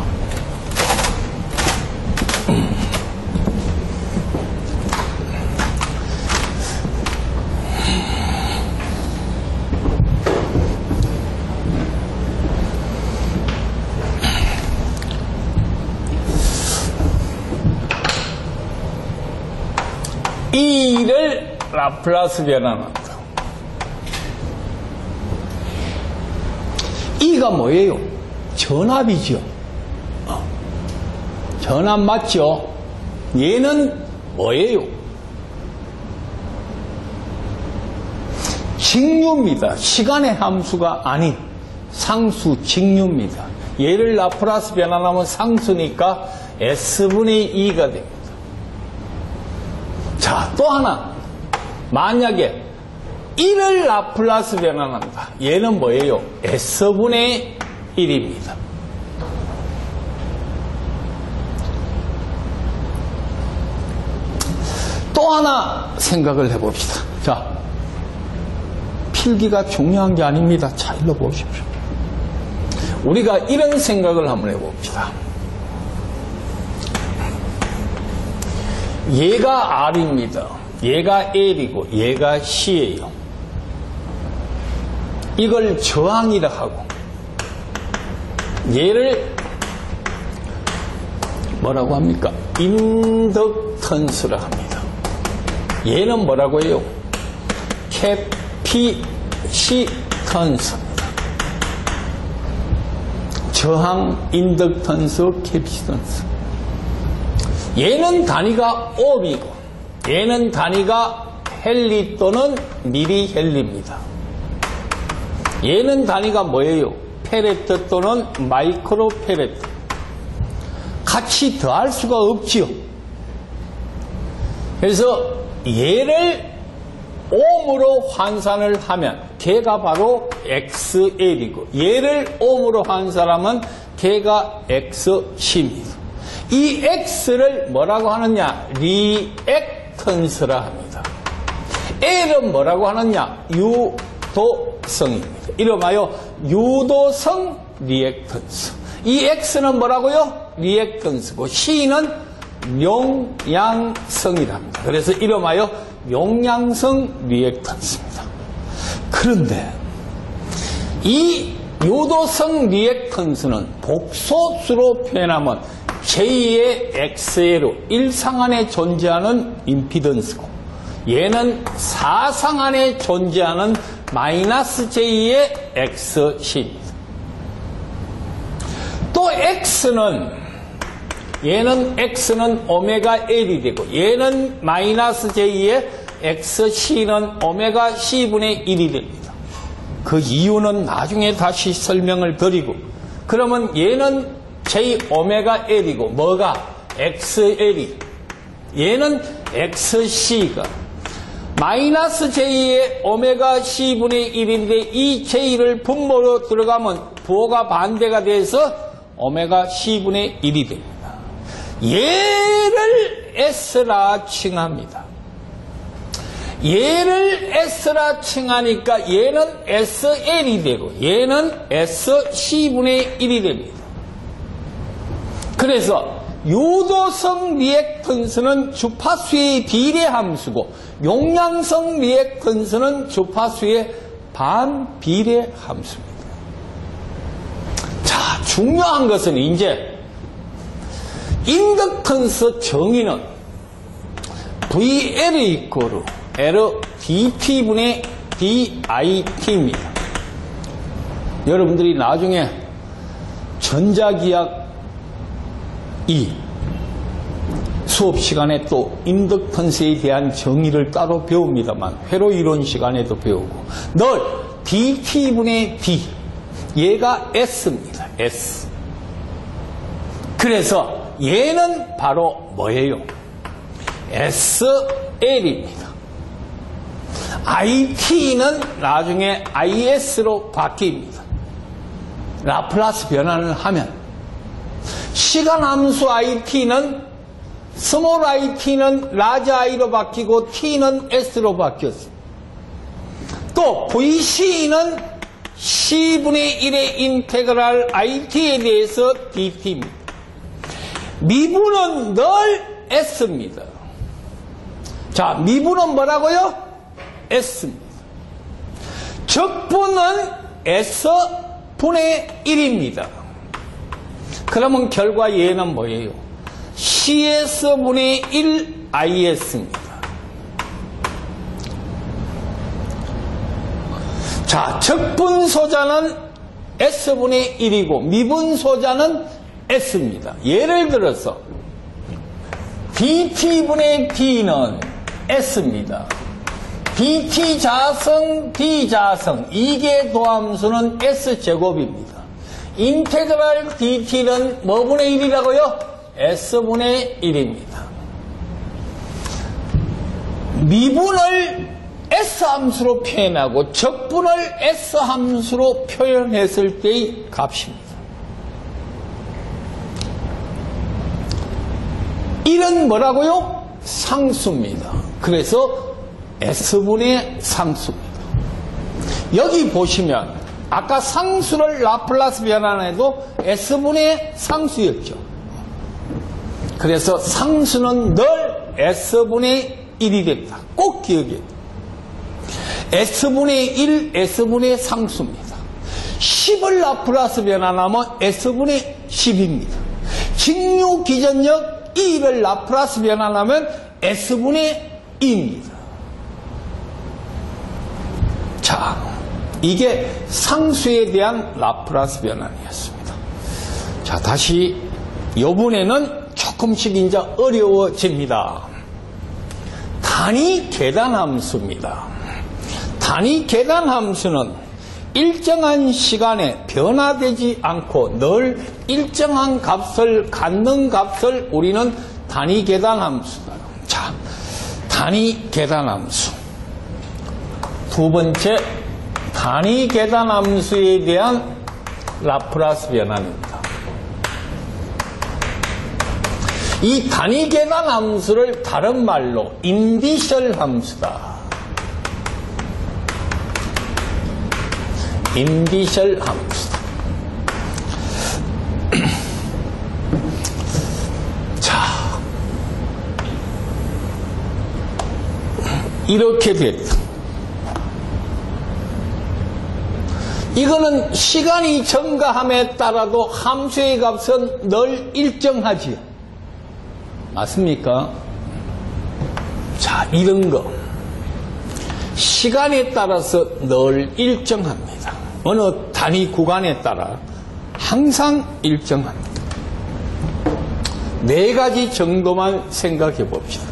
E를 라플라스 변환한다. E가 뭐예요? 전압이죠. 전압 맞죠? 얘는 뭐예요? 직류입니다. 시간의 함수가 아닌 상수 직류입니다. 얘를 라플라스 변환하면 상수니까 S분의 2가 됩니다. 자, 또 하나. 만약에 1을 라플라스 변환한다. 얘는 뭐예요? S분의 1입니다. 또 하나 생각을 해봅시다. 자, 필기가 중요한 게 아닙니다. 자, 일로 보십시오. 우리가 이런 생각을 한번 해봅시다. 얘가 R입니다. 얘가 L이고 얘가 C예요. 이걸 저항이라 하고 얘를 뭐라고 합니까? 인덕턴스라 합니다. 얘는 뭐라고 해요? 캐피시턴스입니다. 저항, 인덕턴스, 캐피시턴스. 얘는 단위가 옴이고 얘는 단위가 헨리 또는 미리헨리입니다. 얘는 단위가 뭐예요? 페레트 또는 마이크로 페레트. 같이 더할 수가 없지요. 그래서 얘를 옴으로 환산을 하면 걔가 바로 XL이고 얘를 옴으로 환산하면 걔가 XC입니다. 이 X를 뭐라고 하느냐? 리액턴스라 합니다. L은 뭐라고 하느냐? 유도성입니다. 이름하여 유도성 리액턴스. 이 X는 뭐라고요? 리액턴스고 C는 용량성이랍니다. 그래서 이름하여 용량성 리액턴스입니다. 그런데 이 유도성 리액턴스는 복소수로 표현하면 J의 XL로 일상 안에 존재하는 임피던스고 얘는 사상 안에 존재하는 마이너스 J의 XC입니다. 또 X는 오메가 L이 되고 얘는 마이너스 J의 XC는 오메가 C분의 1이 됩니다. 그 이유는 나중에 다시 설명을 드리고 그러면 얘는 J 오메가 L이고 뭐가? XL이 얘는 XC가 마이너스 J의 오메가 C분의 1인데 이 J를 분모로 들어가면 부호가 반대가 돼서 오메가 C분의 1이 됩니다. 얘를 S라 칭합니다. 얘를 S라 칭하니까 얘는 SL이 되고 얘는 SC분의 1이 됩니다. 그래서 유도성 리액턴스는 주파수의 비례함수고 용량성 리액턴스는 주파수의 반비례함수입니다. 자, 중요한 것은 이제 인덕턴스 정의는 VL 이꼬르 LDT분의 DIT입니다. 여러분들이 나중에 전자기학 수업 시간에 또 인덕턴스에 대한 정의를 따로 배웁니다만 회로 이론 시간에도 배우고 늘 DT분의 D 얘가 S입니다. S. 그래서 얘는 바로 뭐예요? SL입니다. IT는 나중에 IS로 바뀝니다. 라플라스 변환을 하면 시간 함수 it는 스몰 it는 라지 i로 바뀌고 t는 s로 바뀌었습니다. 또 vc는 c분의 1의 인테그랄 it에 대해서 dt입니다. 미분은 늘 s입니다. 자, 미분은 뭐라고요? s입니다. 적분은 s분의 1입니다. 그러면 결과 얘는 뭐예요? CS분의 1 IS입니다. 자, 적분소자는 S분의 1이고 미분소자는 S입니다. 예를 들어서 DT분의 D는 S입니다. DT 자성, D 자성, 이게 도함수는 S제곱입니다. 인테그랄 DT는 뭐분의 1이라고요? S분의 1입니다. 미분을 S함수로 표현하고 적분을 S함수로 표현했을 때의 값입니다. 1은 뭐라고요? 상수입니다. 그래서 S분의 상수입니다. 여기 보시면 아까 상수를 라플라스 변환해도 S분의 상수였죠. 그래서 상수는 늘 S분의 1이 됩니다. 꼭 기억해요. S분의 1, S분의 상수입니다. 10을 라플라스 변환하면 S분의 10입니다. 직류 기전력 2를 라플라스 변환하면 S분의 2입니다. 자, 이게 상수에 대한 라플라스 변환이었습니다. 자, 다시 이번에는 조금씩 이제 어려워집니다. 단위 계단함수입니다. 단위 계단함수는 일정한 시간에 변화되지 않고 늘 일정한 값을 갖는 값을 우리는 단위 계단함수다. 자, 단위 계단함수. 두 번째, 단위 계단함수에 대한 라플라스 변환입니다. 이 단위 계단함수를 다른 말로 인디셜 함수다. 인디셜 함수다. 자, 이렇게 됐다. 이거는 시간이 증가함에 따라도 함수의 값은 늘 일정하지요. 맞습니까? 자, 이런 거. 시간에 따라서 늘 일정합니다. 어느 단위 구간에 따라 항상 일정합니다. 네 가지 정도만 생각해 봅시다.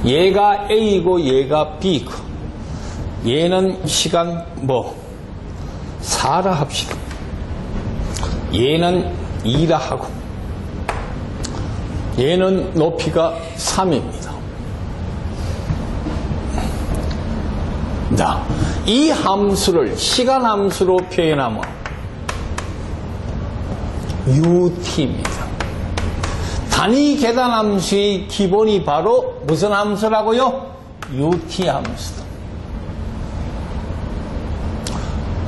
얘가 A고 얘가 B고 얘는 시간 4라 합시다. 얘는 2라 하고 얘는 높이가 3입니다. 자, 이 함수를 시간 함수로 표현하면 UT입니다. 단위 계단 함수의 기본이 바로 무슨 함수라고요? UT 함수다.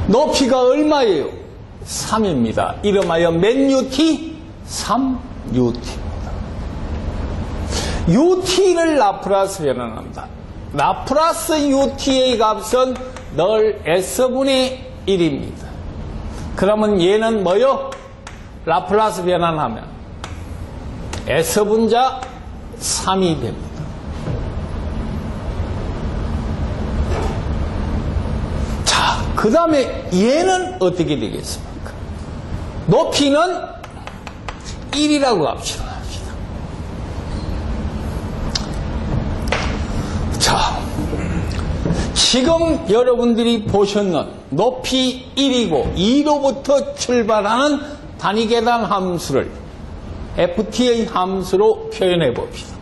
높이가 얼마예요? 3입니다. 이름하여 몇 UT? 3UT입니다. UT를 라플라스 변환합니다. 라플라스 UT의 값은 늘 S분의 1입니다. 그러면 얘는 뭐요? 라플라스 변환하면 S분자 3이 됩니다. 자, 그 다음에 얘는 어떻게 되겠습니까? 높이는 1이라고 합시다. 자, 지금 여러분들이 보셨는 높이 1이고 2로부터 출발하는 단위계단 함수를 FT의 함수로 표현해 봅시다.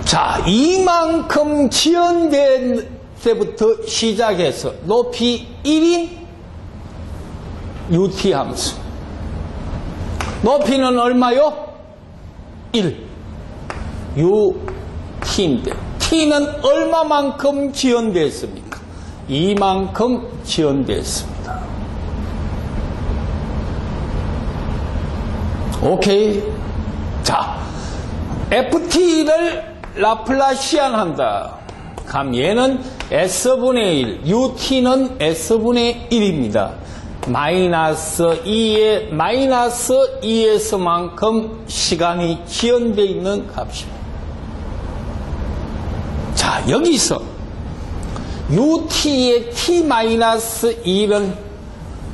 자, 이만큼 지연된 때부터 시작해서 높이 1인 UT 함수. 높이는 얼마요? 1. UT인데 T는 얼마만큼 지연됐습니까? 이만큼 지연됐습니다. 오케이. 자, FT를 라플라시안 한다. 그럼 얘는 S분의 1, UT는 S분의 1입니다. 마이너스 2의 마이너스 2에서만큼 시간이 지연되어 있는 값입니다. 자, 여기서 UT의 T-1은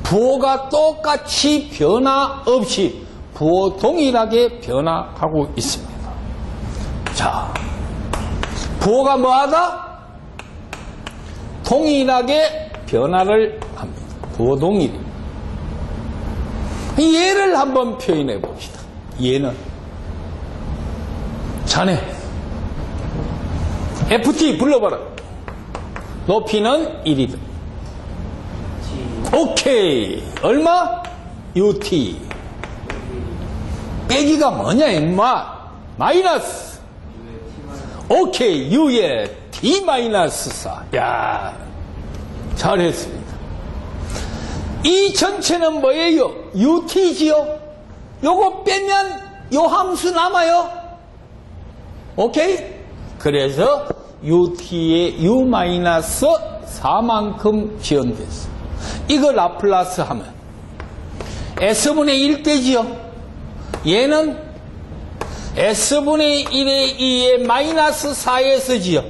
부호가 똑같이 변화 없이 부호 동일하게 변화하고 있습니다. 자, 부호가 뭐하다? 동일하게 변화를 합니다. 부호 동일. 얘를 한번 표현해 봅시다. 얘는 자네 FT 불러봐라. 높이는 1이다. 오케이. 얼마? UT. 빼기가 뭐냐 임마? 마이너스. 오케이. U에 T-4. 야, 잘했습니다. 이 전체는 뭐예요? UT지요? 요거 빼면 요 함수 남아요. 오케이? 그래서 UT의 U-4만큼 지연됐어. 이거 라플라스 하면 S분의 1 되지요? 얘는 S분의 1의 2의 마이너스 4에서 지요.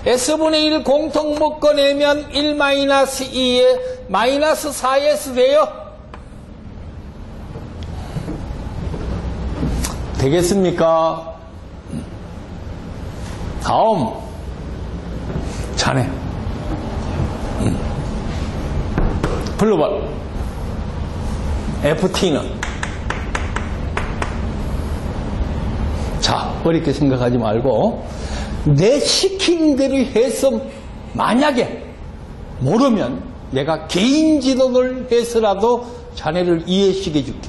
S분의 1 공통 묶어내면 1 마이너스 2의 마이너스 4S 돼요? 되겠습니까? 다음 자네 불러봐. FT는 자, 어렵게 생각하지 말고 내 시킨 대로 해서 만약에 모르면 내가 개인 지도를 해서라도 자네를 이해시켜 줄게.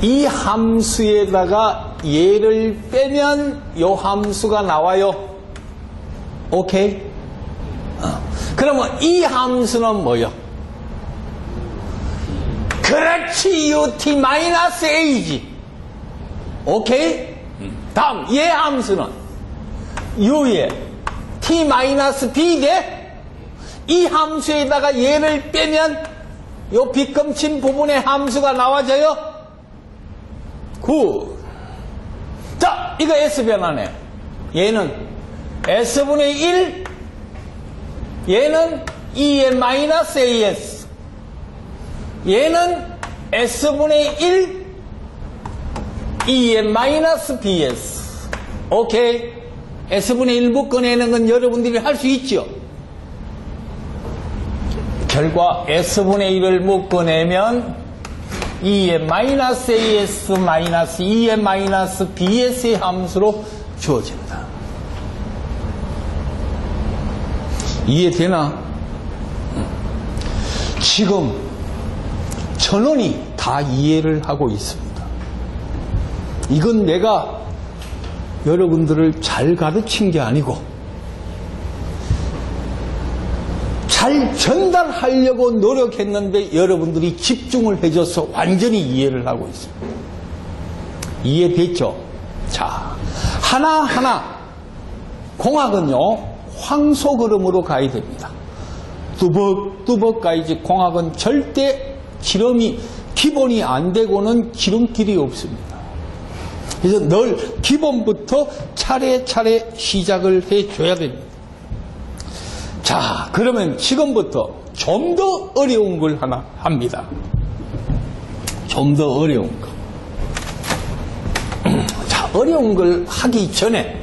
이 함수에다가 얘를 빼면 이 함수가 나와요. 오케이? 그러면 이 함수는 뭐요? 그렇지, UT-A지. 오케이? 다음, 얘 함수는 U에 T-B 돼? 이 함수에다가 얘를 빼면 요 빗금친 부분의 함수가 나와져요? 굿. 자, 이거 S변화네. 얘는 S분의 1, 얘는 2의 마이너스 AS. 얘는 S분의 1, 2의 마이너스 BS. 오케이. S분의 1 묶어내는 건 여러분들이 할 수 있죠? 결과 S분의 1을 묶어내면 2의 마이너스 AS 마이너스 2의 마이너스 BS의 함수로 주어집니다. 이해되나? 지금 전원이 다 이해를 하고 있습니다. 이건 내가 여러분들을 잘 가르친 게 아니고 잘 전달하려고 노력했는데 여러분들이 집중을 해줘서 완전히 이해를 하고 있습니다. 이해됐죠? 자, 하나하나 공학은요 황소걸음으로 가야 됩니다. 뚜벅뚜벅 가야지. 공학은 절대 지름이 기본이 안 되고는 지름길이 없습니다. 그래서 늘 기본부터 차례차례 시작을 해줘야 됩니다. 자, 그러면 지금부터 좀 더 어려운 걸 하나 합니다. 좀 더 어려운 거. 자, 어려운 걸 하기 전에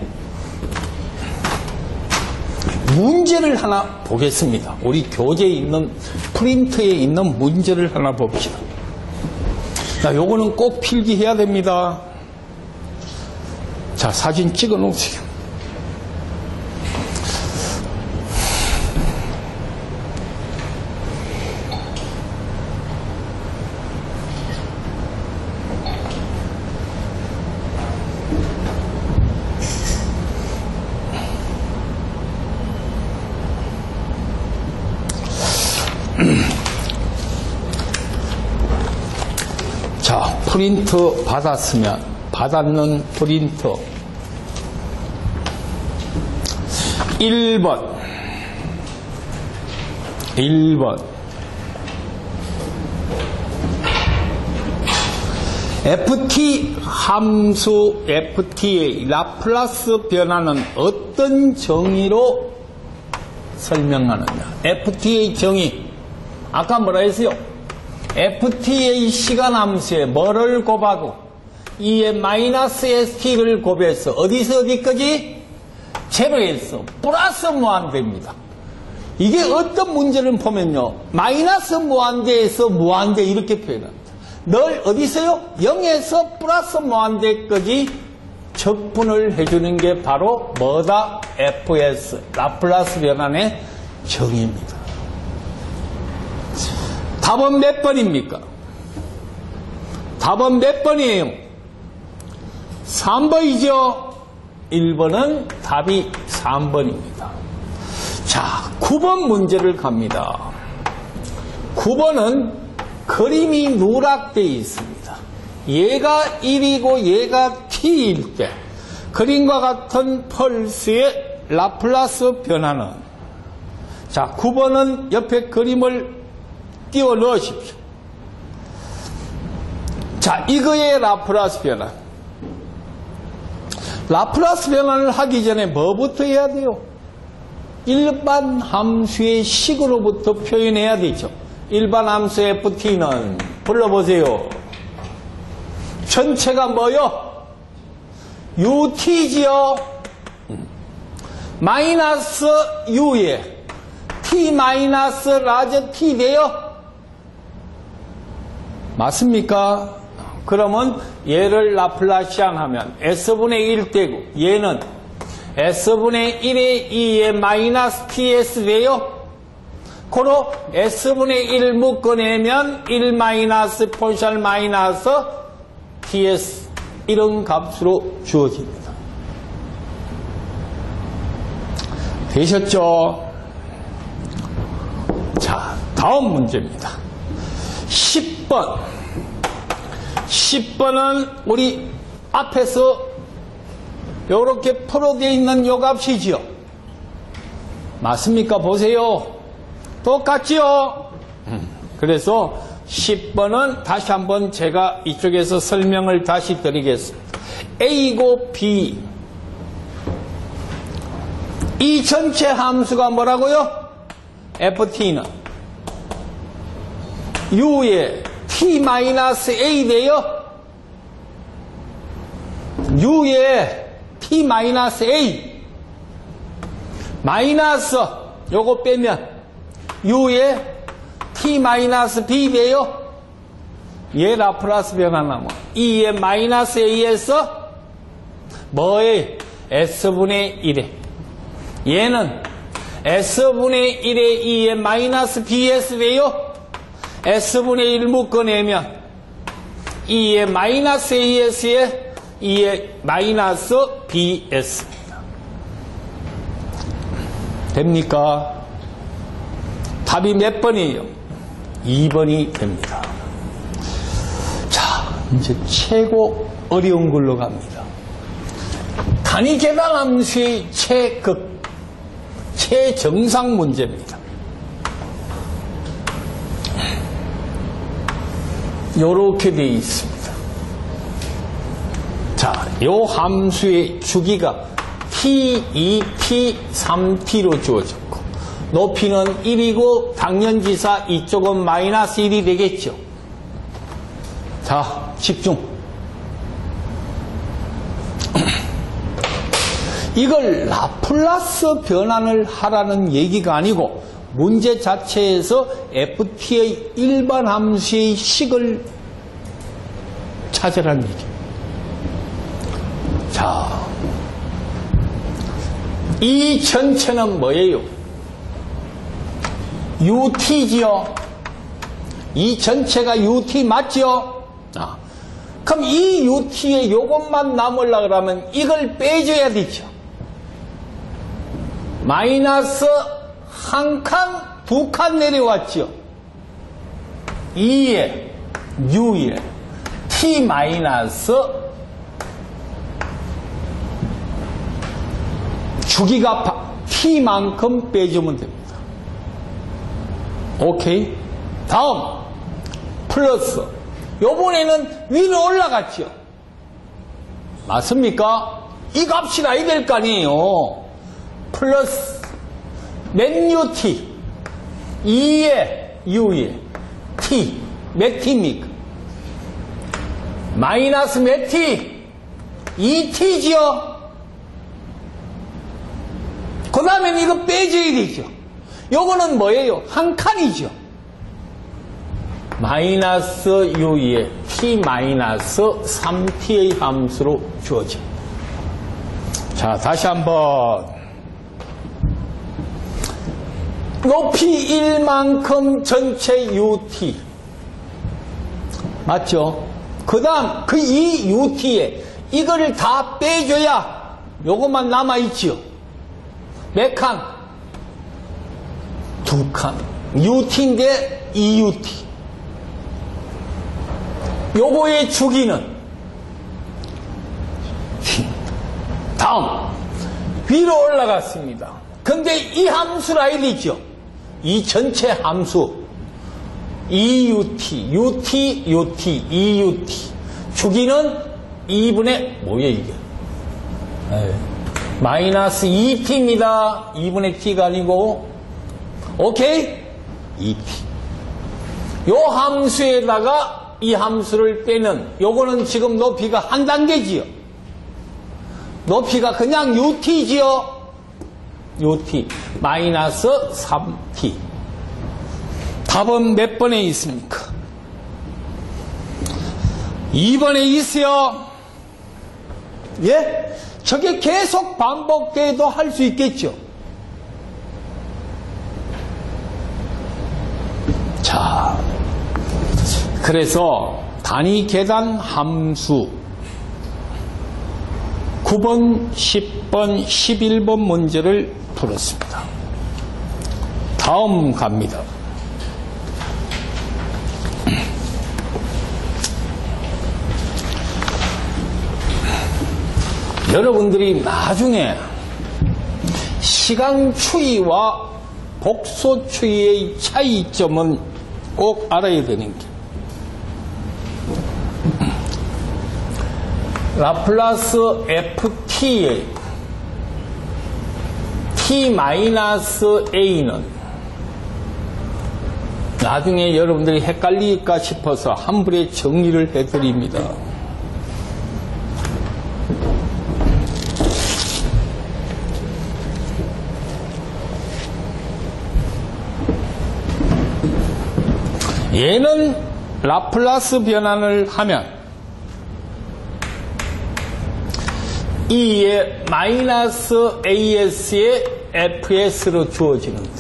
문제를 하나 보겠습니다. 우리 교재에 있는 프린트에 있는 문제를 하나 봅시다. 자, 요거는 꼭 필기해야 됩니다. 자, 자, 사진 찍어 놓으세요. 자, 프린트 받았는 프린트 1번 FT 함수 FT의 라플라스 변화는 어떤 정의로 설명하느냐. FT의 정의 아까 뭐라 했어요? FT의 시간 함수에 뭐를 곱하고 이에 마이너스 ST를 곱해서 어디서 어디까지? 제로에서 플러스 무한대입니다. 이게 어떤 문제를 보면요, 마이너스 무한대에서 무한대 이렇게 표현합니다. 늘 어디서요? 0에서 플러스 무한대까지 적분을 해주는 게 바로 뭐다? FS 라플라스 변환의 정의입니다. 답은 몇 번입니까? 답은 몇 번이에요? 3번이죠. 1번은 답이 3번입니다. 자, 9번 문제를 갑니다. 9번은 그림이 누락되어 있습니다. 얘가 1이고 얘가 t일 때 그림과 같은 펄스의 라플라스 변화는, 자, 9번은 옆에 그림을 띄워 넣으십시오. 자, 이거의 라플라스 변화. 라플라스 변환을 하기 전에 뭐부터 해야 돼요? 일반 함수의 식으로부터 표현해야 되죠. 일반 함수 FT는 불러보세요. 전체가 뭐요? UT지요. 마이너스 U에 T 마이너스 라저 T 돼요? 맞습니까? 그러면 얘를 라플라시안 하면 S분의 1 되고 얘는 S분의 1의 2의 마이너스 TS 돼요? 고로 S분의 1 묶어내면 1 마이너스 포셜 마이너스 TS 이런 값으로 주어집니다. 되셨죠? 자, 다음 문제입니다. 10번. 10번은 우리 앞에서 이렇게 풀어되어 있는 요 값이지요. 맞습니까? 보세요. 똑같지요? 그래서 10번은 다시 한번 제가 이쪽에서 설명을 다시 드리겠습니다. A고 B. 이 전체 함수가 뭐라고요? FT는 U에 T-A 돼요? U에 T-A 마이너스 요거 빼면 U에 T-B 돼요? 얘 라플라스 변환하면 2의 마이너스 A에서 뭐에 S분의 1에 얘는 S분의 1의 2의 마이너스 BS 돼요? S분의 1 묶어내면 2의 마이너스 AS에 2의 마이너스 BS입니다. 됩니까? 답이 몇 번이에요? 2번이 됩니다. 자, 이제 최고 어려운 걸로 갑니다. 단위 계산 함수의 최정상 문제입니다. 요렇게 되어 있습니다. 자, 요 함수의 주기가 T, 2T, 3T로 주어졌고 높이는 1이고 당연지사 이쪽은 마이너스 1이 되겠죠. 자, 집중. 이걸 라플라스 변환을 하라는 얘기가 아니고 문제 자체에서 FT의 일반 함수의 식을 찾으라는 얘기입니다. 자, 이 전체는 뭐예요? UT지요? 이 전체가 UT 맞지요? 그럼 이 UT에 요것만 남으려고 그러면 이걸 빼줘야 되죠. 마이너스 한 칸, 두 칸 내려왔죠. 2에 U에 T 마이너스 주기가 T만큼 빼주면 됩니다. 오케이? 다음 플러스 요번에는 위로 올라갔죠. 맞습니까? 이 값이 나야 될 거 아니에요. 플러스 몇 UT 2에 U에 T 몇 T입니까? 마이너스 몇 T? 2T지요? 그 다음엔 이거 빼줘야 되죠. 요거는 뭐예요? 한 칸이죠. 마이너스 U에 T 마이너스 3T의 함수로 주어집니다. 자, 다시 한번. 높이 1만큼 전체 UT. 맞죠? 그 다음, 그 이 UT에 이거를 다 빼줘야 요것만 남아있죠. 몇 칸? 두 칸. UT인데 2UT. 요거의 주기는 다음 위로 올라갔습니다. 근데 이 함수를 알야 되죠. 이 전체 함수 2UT, UT, UT, 2UT 주기는 2분의 뭐야 이게? 마이너스 2T입니다. 2분의 T가 아니고 오케이? 2T 요 함수에다가 이 함수를 빼는 요거는 지금 높이가 한 단계지요. 높이가 그냥 UT지요. UT 마이너스 3T. 답은 몇 번에 있습니까? 2번에 있어요. 예? 저게 계속 반복돼도 할 수 있겠죠. 자, 그래서 단위 계산 함수 9번, 10번, 11번 문제를 풀었습니다. 다음 갑니다. 여러분들이 나중에 시간 추이와 복소 추이의 차이점은 꼭 알아야 되는 게 라플라스 FT의 T-A는 나중에 여러분들이 헷갈릴까 싶어서 한 번에 정리를 해드립니다. 얘는 라플라스 변환을 하면 E의 마이너스 AS의 FS로 주어지는데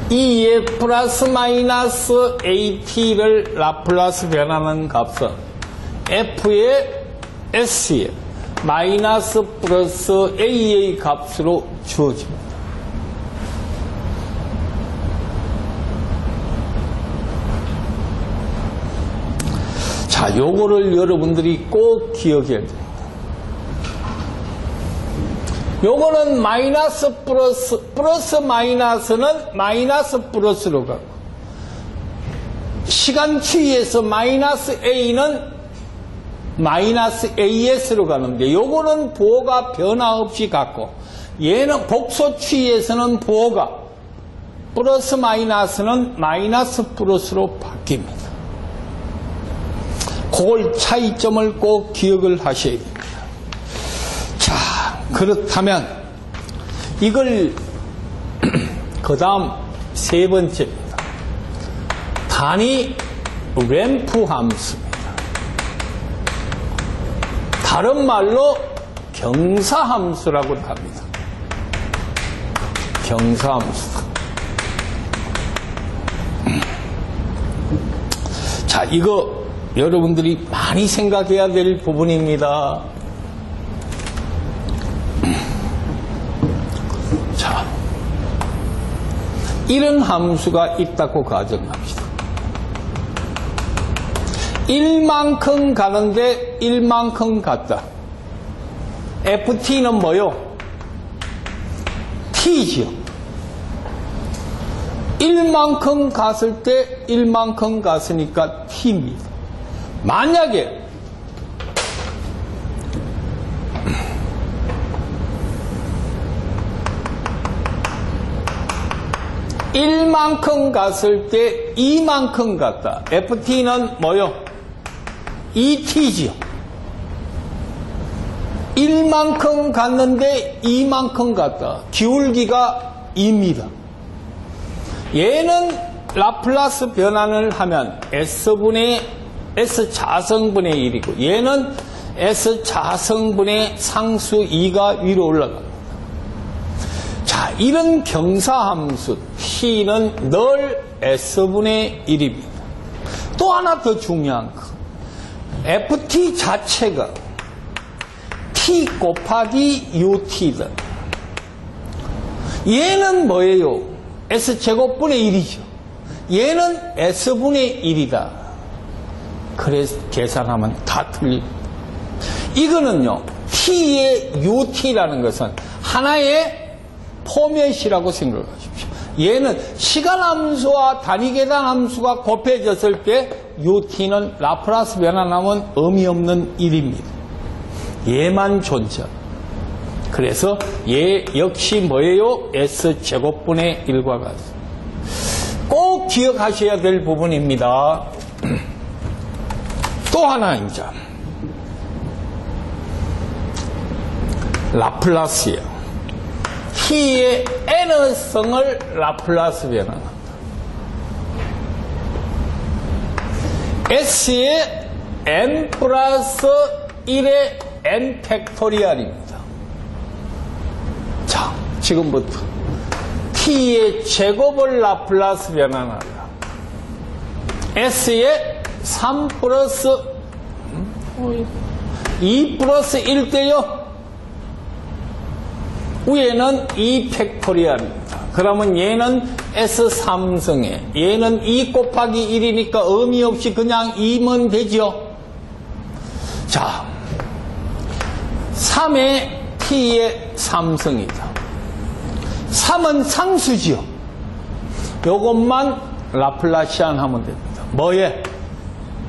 E의 플러스 마이너스 AT를 라플라스 변하는 값은 F의 S의 마이너스 플러스 A의 값으로 주어집니다. 자, 요거를 여러분들이 꼭 기억해야 됩니다. 요거는 마이너스 플러스 마이너스는 마이너스 플러스로 가고 시간 추이에서 마이너스 A는 마이너스 AS로 가는데 요거는 부호가 변화 없이 같고 얘는 복소 추이에서는 부호가 플러스 마이너스는 마이너스 플러스로 바뀝니다. 그걸 차이점을 꼭 기억을 하셔야 됩니다. 자, 그렇다면 이걸 그 다음 세 번째입니다. 단위 램프 함수입니다. 다른 말로 경사함수라고도 합니다. 경사함수. 자, 이거 여러분들이 많이 생각해야 될 부분입니다. 자, 이런 함수가 있다고 가정합시다. 1만큼 가는데 1만큼 갔다. ft는 뭐요? t지요. 1만큼 갔을 때 1만큼 갔으니까 t입니다. 만약에 (1만큼) 갔을 때 (2만큼) 갔다. ft는 뭐요? 2t지요. 1만큼 갔는데 2만큼 갔다. 기울기가 2입니다. 얘는 라플라스 변환을 하면 S분의 S자성분의 1이고 얘는 S자성분의 상수 2가 위로 올라갑니다. 자, 이런 경사함수 T는 늘 S분의 1입니다. 또 하나 더 중요한 거. FT 자체가 T 곱하기 UT다. 얘는 뭐예요? S제곱분의 1이죠. 얘는 S분의 1이다. 그래서 계산하면 다 틀립니다. 이거는요, T의 UT라는 것은 하나의 포맷이라고 생각하십시오. 얘는 시간함수와 단위계산함수가 곱해졌을 때 UT는 라플라스 변환하면 의미 없는 1입니다. 얘만 존재. 그래서 얘 역시 뭐예요? S제곱분의 1과 같습니다. 꼭 기억하셔야 될 부분입니다. 또 하나 이제 라플라스예요. T의 N성을 라플라스 변환합니다. S의 N 플러스 1의 N 팩토리얼입니다. 자, 지금부터 T의 제곱을 라플라스 변환하라. S의 3 플러스 2 플러스 1대요. 위에는 2 팩토리얼입니다. 그러면 얘는 S3성에 얘는 2 곱하기 1이니까 의미 없이 그냥 2면 되죠. 자, 3의 T의 3성이다. 3은 상수지요. 요것만 라플라시안 하면 됩니다. 뭐에?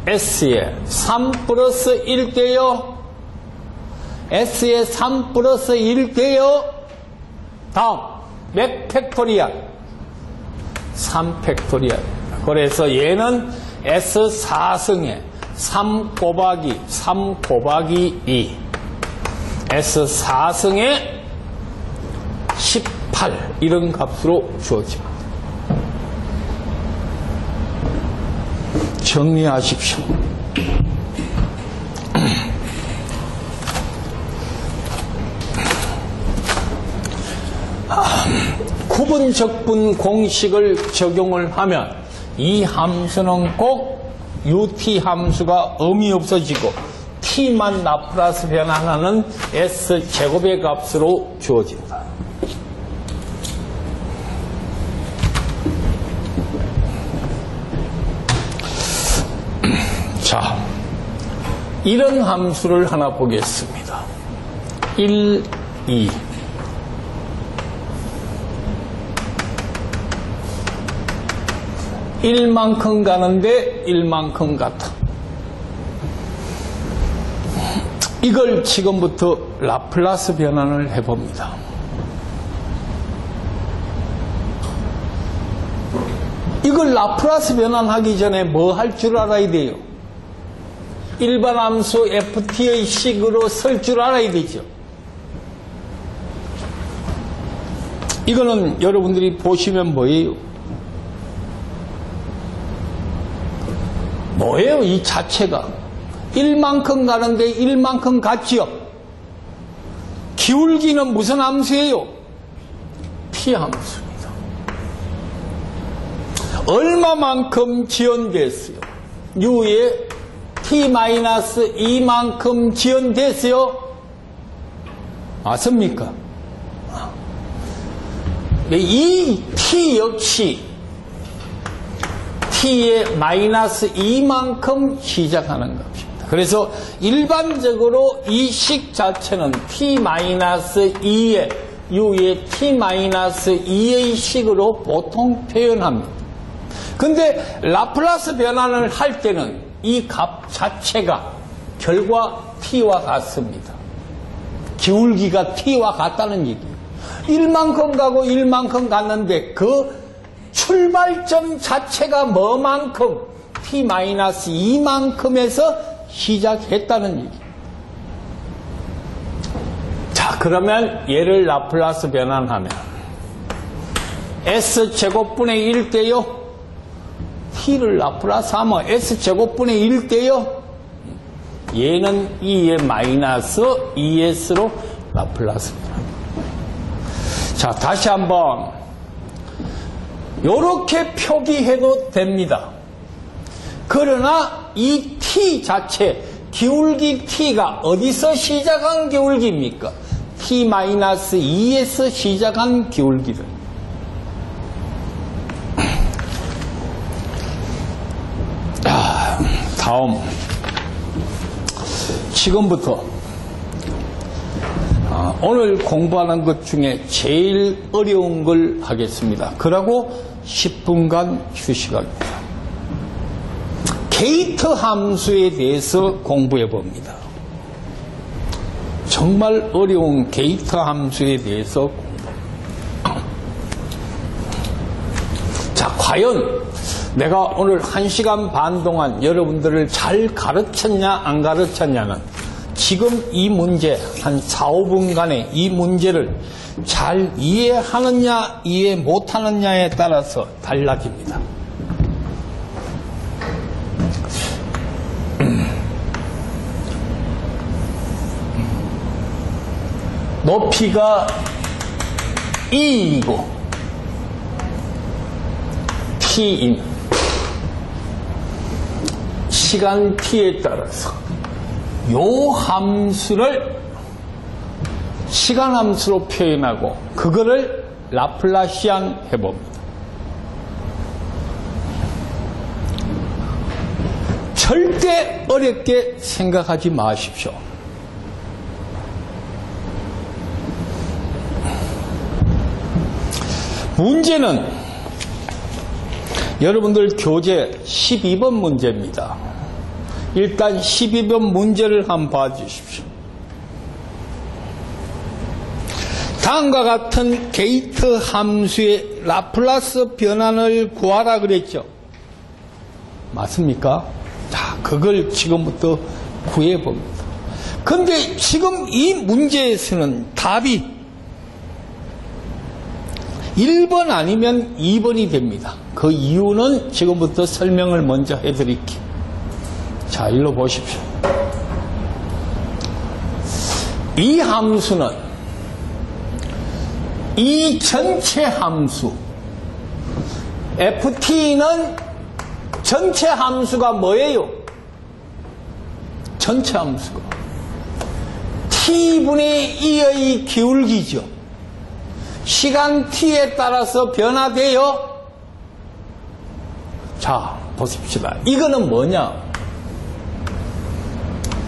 S의 3 플러스 1대요. S의 3 플러스 1대요. 다음 몇 팩토리얼? 3 팩토리얼. 그래서 얘는 S4승에 3 곱하기 3 곱하기 2 S4승에 18 이런 값으로 주어집니다. 정리하십시오. 구분적분 공식을 적용을 하면 이 함수는 꼭 UT 함수가 의미 없어지고 T만 라플라스 변환하는 S제곱의 값으로 주어진다. 자, 이런 함수를 하나 보겠습니다. 1, 2 1만큼 가는데 1만큼 같아. 이걸 지금부터 라플라스 변환을 해봅니다. 이걸 라플라스 변환하기 전에 뭐 할 줄 알아야 돼요? 일반 함수 ft의 식으로 쓸 줄 알아야 되죠. 이거는 여러분들이 보시면 뭐예요? 뭐예요? 이 자체가 1만큼 가는데 1만큼 갔지요. 기울기는 무슨 함수예요? t 함수입니다. 얼마만큼 지연됐어요? u에 t-2만큼 지연됐어요? 맞습니까? 이 t 역시 t의 마이너스 2만큼 시작하는 값입니다. 그래서 일반적으로 이 식 자체는 t-2의 u의 t-2의 식으로 보통 표현합니다. 근데 라플라스 변환을 할 때는 이 값 자체가 결과 t와 같습니다. 기울기가 t와 같다는 얘기예요. 1만큼 가고 1만큼 갔는데 그 출발점 자체가 뭐만큼 t-2만큼에서 시작했다는 얘기. 자, 그러면 얘를 라플라스 변환하면 s제곱분의 1 대요. t를 라플라스 하면 s제곱분의 1 대요. 얘는 2의 마이너스 2s로 라플라스 변환합니다. 자, 다시 한번 요렇게 표기해도 됩니다. 그러나 이 t 자체, 기울기 t가 어디서 시작한 기울기입니까? t-2에서 시작한 기울기를. 다음, 지금부터 오늘 공부하는 것 중에 제일 어려운 걸 하겠습니다. 그러고 10분간 휴식합니다. 게이트 함수에 대해서 공부해 봅니다. 정말 어려운 게이트 함수에 대해서 자, 과연 내가 오늘 1시간 반 동안 여러분들을 잘 가르쳤냐 안 가르쳤냐는 지금 이 문제 한 4, 5분간의 이 문제를 잘 이해하느냐 이해 못하느냐에 따라서 달라집니다. 높이가 2이고 t인 시간 t에 따라서 요 함수를 시간 함수로 표현하고 그거를 라플라시안 해봅니다. 절대 어렵게 생각하지 마십시오. 문제는 여러분들 교재 12번 문제입니다. 일단 12번 문제를 한번 봐주십시오. 다음과 같은 게이트 함수의 라플라스 변환을 구하라 그랬죠. 맞습니까? 자, 그걸 지금부터 구해봅니다. 근데 지금 이 문제에서는 답이 1번 아니면 2번이 됩니다. 그 이유는 지금부터 설명을 먼저 해드릴게요. 자, 일로 보십시오. 이 함수는 이 전체 함수 ft는 전체 함수가 뭐예요? 전체 함수가 t분의 2의 기울기죠. 시간 t에 따라서 변화돼요. 자, 보십시다. 이거는 뭐냐?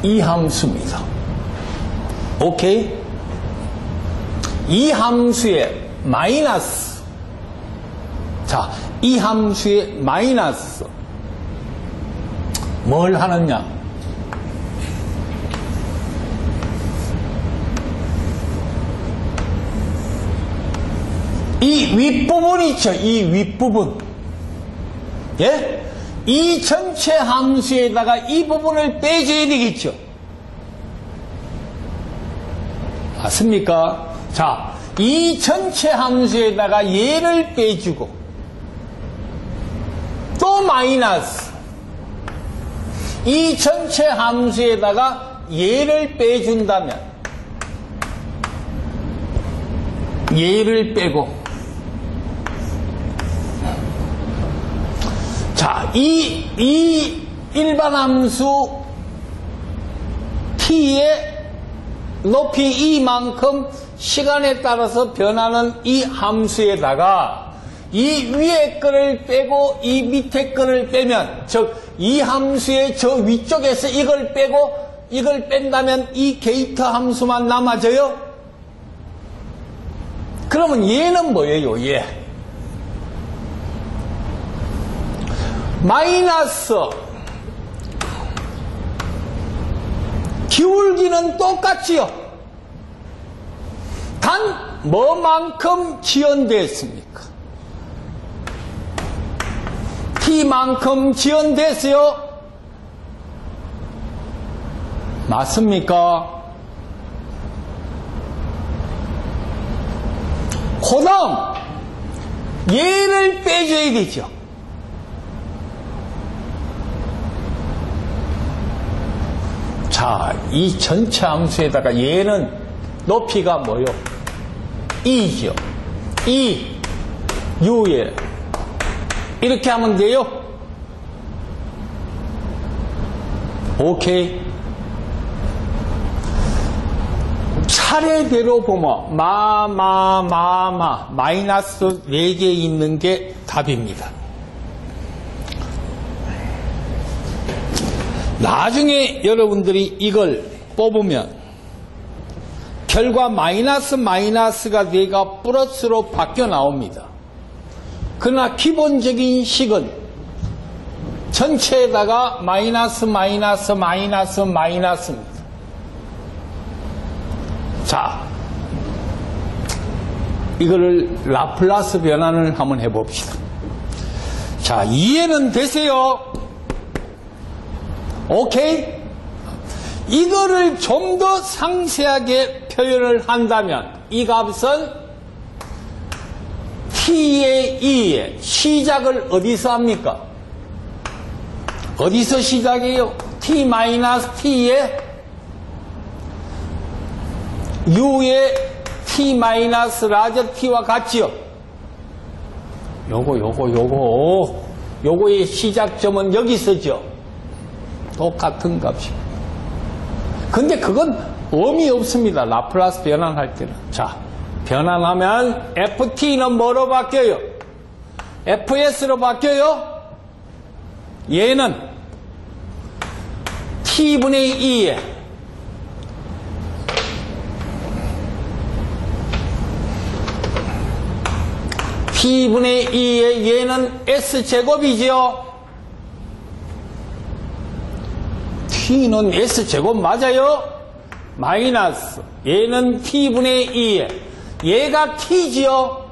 이 함수입니다. 오케이? 이 함수의 마이너스. 자, 이 함수의 마이너스. 뭘 하느냐? 이 윗부분 있죠? 이 윗부분. 예? 이 전체 함수에다가 이 부분을 빼줘야 되겠죠? 맞습니까? 자, 이 전체 함수에다가 얘를 빼주고 또 마이너스 이 전체 함수에다가 얘를 빼준다면, 얘를 빼고, 자, 이 일반 함수 t의 높이 이만큼 시간에 따라서 변하는 이 함수에다가 이 위에 거를 빼고 이 밑에 거를 빼면, 즉 이 함수의 저 위쪽에서 이걸 빼고 이걸 뺀다면 이 게이트 함수만 남아져요? 그러면 얘는 뭐예요? 얘 마이너스 기울기는 똑같지요. 단 뭐만큼 지연됐습니까? t만큼 지연됐어요? 맞습니까? 그 다음 얘를 빼줘야 되죠. 자, 이 전체 함수에다가 얘는 높이가 뭐요? 2죠. 2, u에 이렇게 하면 돼요. 오케이. 차례대로 보면 마이너스 4개 있는 게 답입니다. 나중에 여러분들이 이걸 뽑으면 결과 마이너스가 내가 플러스로 바뀌어 나옵니다. 그러나 기본적인 식은 전체에다가 마이너스입니다. 자, 이거를 라플라스 변환을 한번 해봅시다. 자, 이해는 되세요? 오케이? 이거를 좀 더 상세하게 표현을 한다면 이 값은 t의 2의 시작을 어디서 합니까? 어디서 시작해요? t-t의 u의 t-라저 t와 같지요? 요거의 시작점은 여기서죠. 똑같은 값이에요. 근데 그건 의미 없습니다. 라플라스 변환할 때는. 자, 변환하면 ft는 뭐로 바뀌어요? fs로 바뀌어요? 얘는 t분의 2에 t분의 2에 얘는 s제곱이지요? t는 s제곱 맞아요? 마이너스 얘는 t분의 2에 얘가 t지요?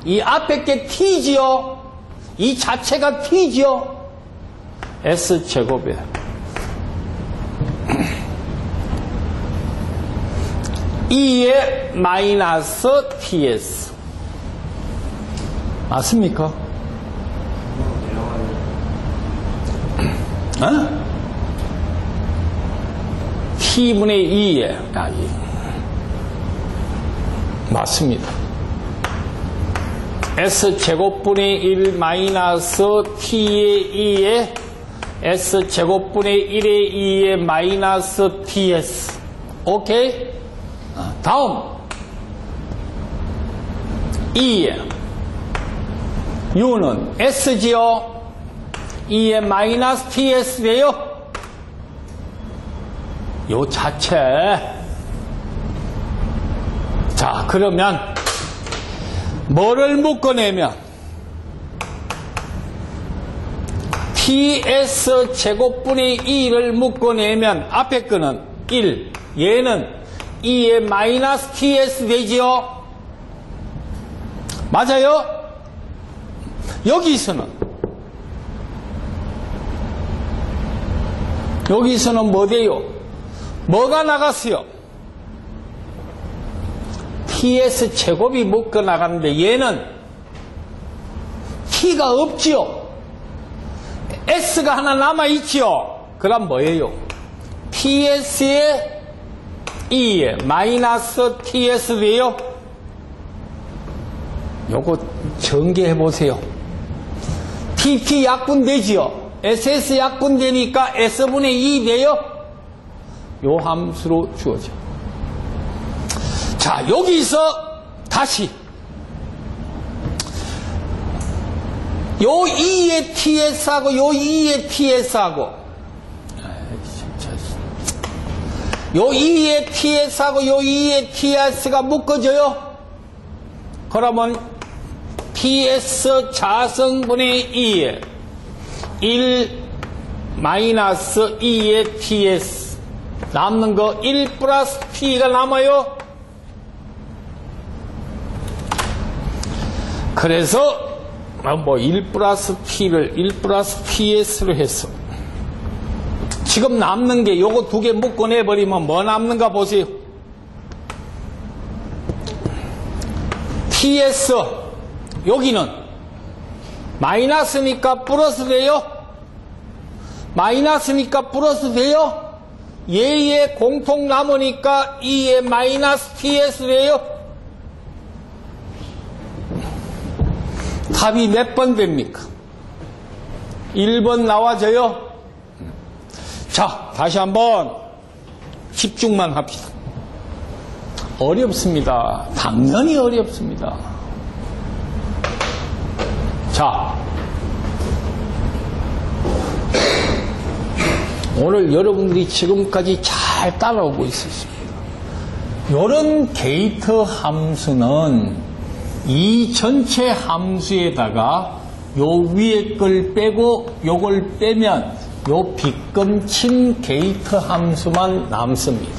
이 앞에 게 t지요? 이 자체가 t지요? s제곱이에요. E에 마이너스 ts 맞습니까? 어? t분의 2에 맞습니다. s제곱분의 1 마이너스 t의 2에 s제곱분의 1의 2에 마이너스 ts 오케이? 다음 2에 u는 s지요? 2에 마이너스 ts래요? 요 자체. 자, 그러면 뭐를 묶어내면 ts 제곱분의 2를 묶어내면 앞에 거는 1, 얘는 2에 마이너스 ts 되지요? 맞아요? 여기서는 뭐 돼요? 뭐가 나갔어요? ts 제곱이 묶어 나갔는데 얘는 t가 없지요? s가 하나 남아 있지요? 그럼 뭐예요? TS에 E에 마이너스 TS 돼요? 요거 전개해 보세요. TT 약분되지요? SS 약분되니까 S분의 2 돼요? 요 함수로 주어져. 자, 여기서 다시 요 2의 TS하고 요 2의 TS하고 요 2의 TS하고 요 2의 TS가 묶어져요? 그러면 TS 자성분의 2에 1 마이너스 2의 TS 남는 거 1 플러스 T가 남아요. 그래서 뭐 1 플러스 T를 1 플러스 TS로 했어. 지금 남는 게 요거 두 개 묶어내버리면 뭐 남는가 보세요. TS 여기는 마이너스니까 플러스 돼요? 마이너스니까 플러스 돼요? 얘의 공통 남으니까 2의 마이너스 TS 돼요? 답이 몇 번 됩니까? 1번 나와져요? 자, 다시 한번 집중만 합시다. 어렵습니다. 당연히 어렵습니다. 자, 오늘 여러분들이 지금까지 잘 따라오고 있었습니다. 이런 게이트 함수는 이 전체 함수에다가 요 위에 걸 빼고 요걸 빼면 요 빗금친 게이트 함수만 남습니다.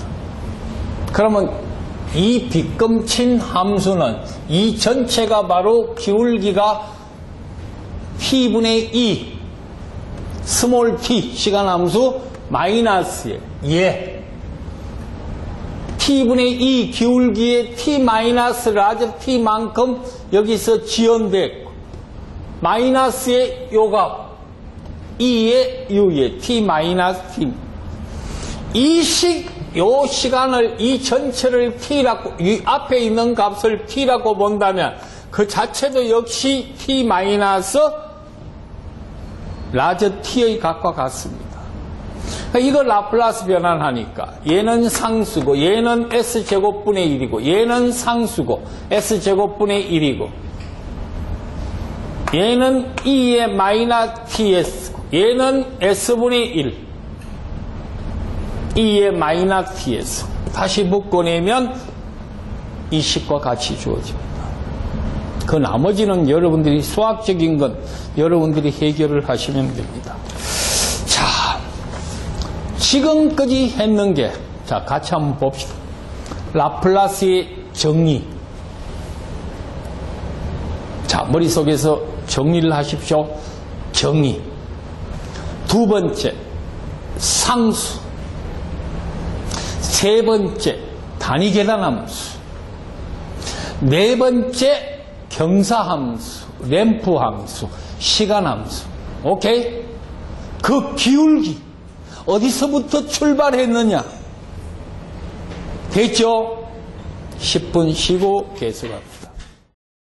그러면 이 빗금친 함수는 이 전체가 바로 기울기가 t분의 2 스몰 t 시간 함수 마이너스에 예 t분의 2 기울기의 t 마이너스 라지 t만큼 여기서 지연됐고 마이너스의 요값 2의 u의 t 마이너스 t 요 시간을 이 전체를 t라고 이 앞에 있는 값을 t라고 본다면 그 자체도 역시 t 마이너스 라지 t의 값과 같습니다. 이거 라플라스 변환하니까 얘는 상수고 얘는 s제곱분의 1이고 얘는 상수고 s제곱분의 1이고 얘는 2의 마이너스 ts고 얘는 s분의 1 2의 마이너스 ts 다시 묶어내면 이 식과 같이 주어집니다. 그 나머지는 여러분들이 수학적인 건 여러분들이 해결을 하시면 됩니다. 자, 지금까지 했는 게, 자, 같이 한번 봅시다. 라플라스의 정리. 자, 머릿속에서 정리를 하십시오. 정의. 두 번째, 상수. 세 번째, 단위 계산함수. 네 번째, 경사함수, 램프함수, 시간함수. 오케이? 그 기울기. 어디서부터 출발했느냐? 됐죠? 10분 쉬고 계속합니다.